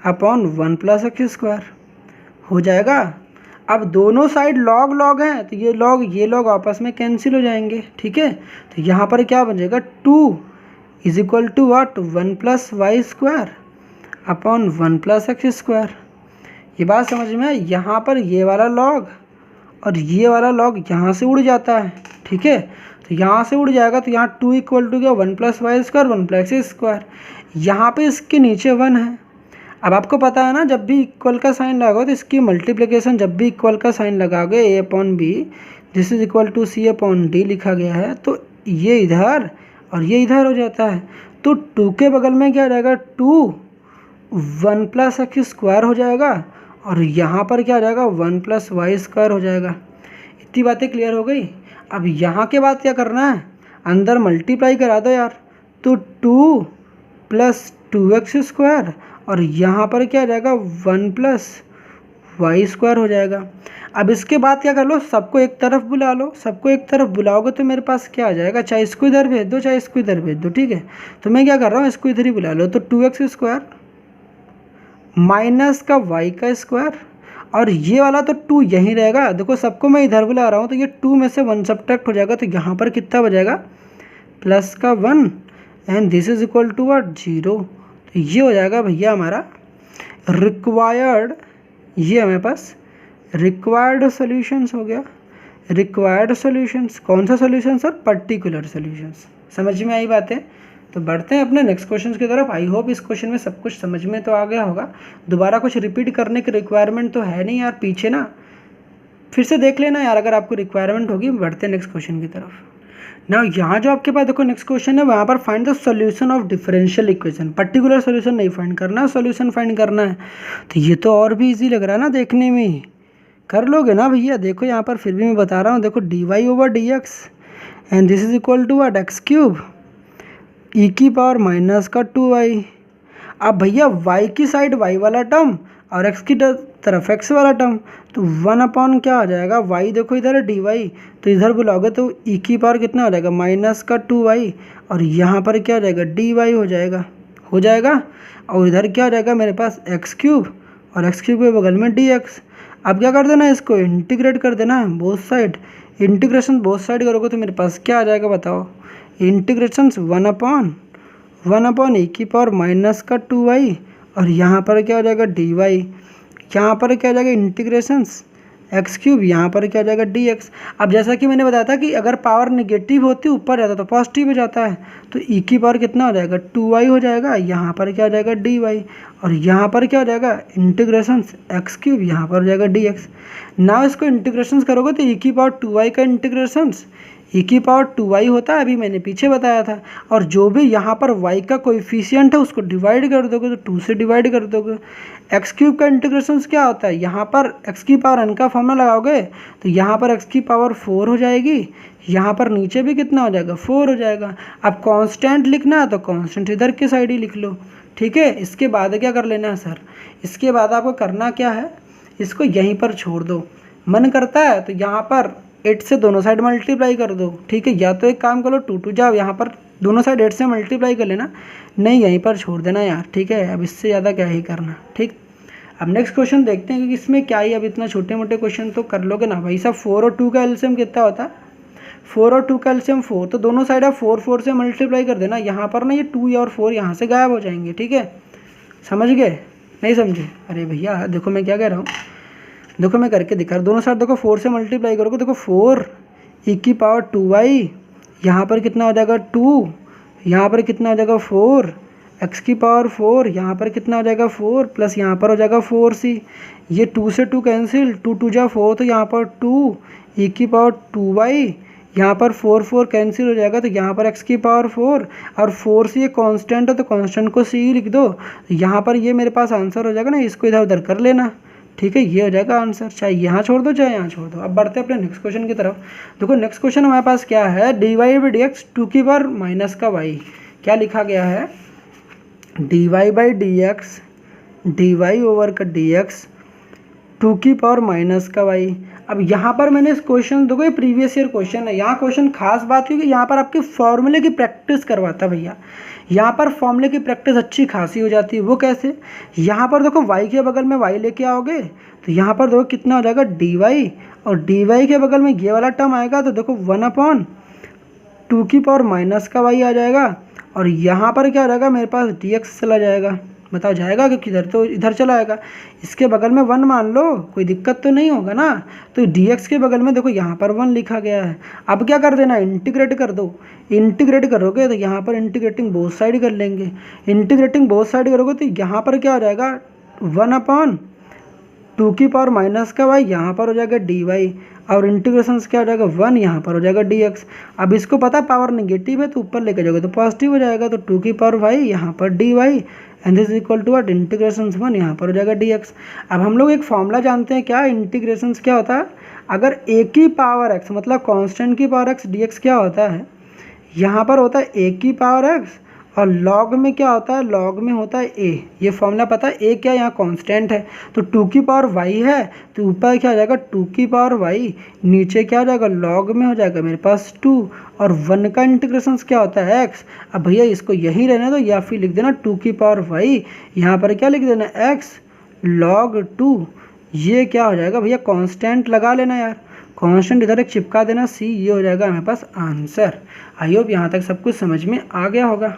अपॉन 1 + x² हो जाएगा। अब दोनों साइड log हैं तो ये log आपस में कैंसिल हो जाएंगे, ठीक है। तो यहाँ पर क्या बन जाएगा, 2 = व्हाट, 1 + y² अपॉन 1 + x²। ये बात समझ में है। यहाँ पर ये वाला log और ये वाला log यहाँ से उड़ जाता है, ठीक है। तो यहाँ से उड़ जाएगा तो यहाँ 2 = क्या, 1 + y², 1 + x², यहाँ पे इसके नीचे 1 है। अब आपको पता है ना, जब भी इक्वल का साइन लगाओ तो इसकी मल्टीप्लिकेशन, जब भी इक्वल का साइन लगाओगे a/b this is equal to c/d लिखा गया है, तो ये इधर और ये इधर हो जाता है, तो 2 के बगल में क्या रहेगा, 2 1 + x² हो जाएगा, और यहाँ पर क्या आ जाएगा, 1 + y² हो जाएगा। इतनी बातें क्लियर हो गई। अब यहाँ के बाद क्या करना है, अंदर मल्टीप्लाई करा दो यार, तो 2 + 2x² और यहाँ पर क्या आ जाएगा, 1 + y² हो जाएगा। अब इसके बाद क्या कर लो, सबको एक तरफ बुला लो, सबको एक तरफ बुलाओगे तो मेरे पास क्या आ जाएगा, चाहे इसको इधर भेज दो चाहे इसको इधर भेज दो, ठीक है। तो मैं क्या कर रहा हूँ, इसको इधर ही बुला लो, तो 2x² माइनस का y² और ये वाला तो 2 यहीं रहेगा। देखो सबको मैं इधर बुला रहा हूँ तो ये 2 में से 1 सब्ट्रैक्ट हो जाएगा, तो यहाँ पर कितना बचेगा, प्लस का 1 and this is equal to what, 0। तो ये हो जाएगा भैया हमारा रिक्वायर्ड, ये हमारे पास रिक्वायर्ड सॉल्यूशंस हो गया। रिक्वायर्ड सॉल्यूशंस, कौन सा सॉल्यूशन सर, पर्टिकुलर सॉल्यूशंस। समझ में आई बातें। तो बढ़ते हैं अपने नेक्स्ट क्वेश्चन की तरफ। आई होप इस क्वेश्चन में सब कुछ समझ में तो आ गया होगा, दोबारा कुछ रिपीट करने की रिक्वायरमेंट तो है नहीं यार, पीछे ना फिर से देख लेना यार अगर आपको रिक्वायरमेंट होगी। बढ़ते हैं नेक्स्ट क्वेश्चन की तरफ। ना यहाँ जो आपके पास देखो नेक्स्ट क्वेश्चन है, वहाँ पर find the solution of differential equation. Particular solution नहीं फाइंड करना, सॉल्यूशन फाइंड करना है। तो ये तो और भी इजी लग रहा है ना देखने में, कर लोगे ना भैया। देखो यहाँ पर फिर भी मैं बता रहा हूँ, देखो dy/dx and this is equal to what, x³ e⁻² अब भैया y की साइड y वाला टर्म और x की तरफ x वाला टर्म, तो 1 क्या आ जाएगा, y देखो इधर है dy, तो इधर बुलाओगे तो e⁻ कितना हो जाएगा, -2y और यहाँ पर क्या हो जाएगा, dy हो जाएगा और इधर क्या हो जाएगा मेरे पास x³ और एक्स क्यूब के बगल में डी एक्स। अब क्या कर देना, इसको इंटीग्रेट कर देना both side. Integration both side करोगे तो मेरे पास क्या आ जाएगा बताओ, इंटीग्रेशन 1 अपॉन ए की पावर माइनस का 2y, और यहाँ पर क्या हो जाएगा dy, यहाँ पर क्या हो जाएगा इंटीग्रेशंस एक्स क्यूब, यहाँ पर क्या हो जाएगा डी एक्स। अब जैसा कि मैंने बताया था कि अगर पावर नेगेटिव होती ऊपर जाता तो पॉजिटिव हो जाता है, तो ई की पावर कितना हो जाएगा 2y हो जाएगा, यहाँ पर क्या हो जाएगा dy, और यहाँ पर क्या हो जाएगा इंटीग्रेशंस एक्स क्यूब, यहाँ पर हो जाएगा डी एक्स। ना इसको इंटीग्रेशंस करोगे तो ई की पावर 2y का इंटीग्रेशंस ई की पावर 2y होता है, अभी मैंने पीछे बताया था, और जो भी यहाँ पर y का कोएफिशिएंट है उसको डिवाइड कर दोगे तो 2 से डिवाइड कर दोगे। एक्स क्यूब का इंटीग्रेशंस क्या होता है, यहाँ पर एक्स की पावर n का फॉर्मूला लगाओगे तो यहाँ पर एक्स की पावर 4 हो जाएगी, यहाँ पर नीचे भी कितना हो जाएगा 4 हो जाएगा। अब कांस्टेंट लिखना है तो कांस्टेंट इधर की साइड ही लिख लो, ठीक है। इसके बाद क्या कर लेना है सर, इसके बाद आपको करना क्या है, इसको यहीं पर छोड़ दो, मन करता है तो यहाँ पर 8 से दोनों साइड मल्टीप्लाई कर दो, ठीक है। या तो एक काम करो 2 जाओ, यहाँ पर दोनों साइड 8 से मल्टीप्लाई कर लेना, नहीं यहीं पर छोड़ देना यार, ठीक है। अब इससे ज़्यादा क्या ही करना, ठीक। अब नेक्स्ट क्वेश्चन देखते हैं कि इसमें क्या ही, अब इतना छोटे मोटे क्वेश्चन तो कर लोगे ना भाई साहब। 4 और 2 का एलसीएम कितना होता है, 4 और 2 का एलसीएम 4, तो दोनों साइड आप 4 से मल्टीप्लाई कर देना। यहाँ पर ना ये 2 और 4 यहाँ से गायब हो जाएंगे, ठीक है। समझ गए, नहीं समझे? अरे भैया देखो मैं क्या कह रहा हूँ, देखो मैं करके दिखा रहा हूँ। दोनों साइड देखो 4 से मल्टीप्लाई करोगे, देखो 4 ई की पावर 2y, यहाँ पर कितना हो जाएगा 2, यहाँ पर कितना हो जाएगा 4, एक्स की पावर 4, यहाँ पर कितना हो जाएगा 4, प्लस यहाँ पर हो जाएगा 4c। ये 2 से 2 कैंसिल, 2 जा 4, तो यहाँ पर 2 ई की पावर 2y, यहाँ पर 4 कैंसिल हो जाएगा, तो यहाँ पर x की पावर 4, और 4c ये कांस्टेंट है तो कांस्टेंट को c लिख दो, तो यहाँ पर ये मेरे पास आंसर हो जाएगा ना, इसको इधर उधर कर लेना, ठीक है। ये हो जाएगा आंसर, चाहे यहाँ छोड़ दो चाहे यहाँ छोड़ दो। अब बढ़ते हैं अपने नेक्स्ट क्वेश्चन की तरफ। देखो नेक्स्ट क्वेश्चन हमारे पास क्या है, dy बाई डी एक्स 2 की पावर माइनस का y, क्या लिखा गया है, dy by d x dy over का dx 2 की पावर माइनस का y। अब यहाँ पर मैंने इस क्वेश्चन, देखो ये प्रीवियस ईयर क्वेश्चन है, यहाँ क्वेश्चन खास बात क्योंकि यहाँ पर आपके फॉर्मूले की प्रैक्टिस करवाता है भैया। यहाँ पर फॉर्मूले की प्रैक्टिस अच्छी खासी हो जाती है। वो कैसे, यहाँ पर देखो y के बगल में y लेके आओगे तो यहाँ पर देखो कितना हो जाएगा dy, और dy के बगल में ये वाला टर्म आएगा तो देखो 1/2 की पावर माइनस का y आ जाएगा, और यहाँ पर क्या हो जाएगा मेरे पास dx चला जाएगा। बताओ जाएगा कि किधर, तो इधर चला आएगा। इसके बगल में 1 मान लो, कोई दिक्कत तो नहीं होगा ना। तो dx के बगल में देखो यहाँ पर 1 लिखा गया है। अब क्या कर देना, इंटीग्रेट कर दो। इंटीग्रेट करोगे तो यहाँ पर इंटीग्रेटिंग बोथ साइड कर लेंगे। इंटीग्रेटिंग बोथ साइड करोगे तो यहाँ पर क्या हो जाएगा 1/2 की पावर माइनस का y, यहाँ पर हो जाएगा dy, और इंटीग्रेशन क्या हो जाएगा 1, यहाँ पर हो जाएगा dx। अब इसको पता पावर नेगेटिव है तो ऊपर लेके जाओगे तो पॉजिटिव हो जाएगा, तो 2 की पावर y, यहाँ पर dy, and this equal to what, integration 1, यहाँ पर हो जाएगा dx। अब हम लोग एक फॉर्मूला जानते हैं, क्या इंटीग्रेशन क्या होता है, अगर a की पावर x मतलब कांस्टेंट की पावर x dx क्या होता है, यहाँ पर होता है a की पावर x, और लॉग में क्या होता है, लॉग में होता है a। ये फॉर्मूला पता है, a क्या यहाँ कांस्टेंट है, तो 2 की पावर y है तो ऊपर क्या हो जाएगा 2 की पावर y, नीचे क्या हो जाएगा लॉग में हो जाएगा मेरे पास 2, और 1 का इंटीग्रेशन क्या होता है x। अब भैया इसको यही रहने दो, या फिर लिख देना 2 की पावर y, यहाँ पर क्या लिख देना x log 2। ये क्या हो जाएगा भैया, कांस्टेंट लगा लेना यार, कांस्टेंट इधर एक चिपका देना c, ये हो जाएगा हमारे पास आंसर। आई होप यहाँ तक सब कुछ समझ में आ गया होगा।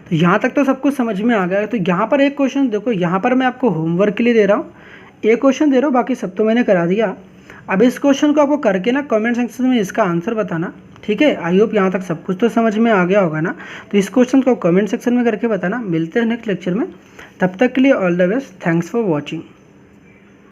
तो यहाँ तक तो सब कुछ समझ में आ गया है। तो यहाँ पर एक क्वेश्चन देखो, यहाँ पर मैं आपको होमवर्क के लिए दे रहा हूँ, एक क्वेश्चन दे रहा हूँ, बाकी सब तो मैंने करा दिया। अब इस क्वेश्चन को आपको करके ना कमेंट सेक्शन में इसका आंसर बताना, ठीक है। आई होप यहाँ तक सब कुछ तो समझ में आ गया होगा ना। तो इस क्वेश्चन को कमेंट सेक्शन में करके बताना। मिलते हैं नेक्स्ट लेक्चर में, तब तक के लिए all the best, thanks for watching.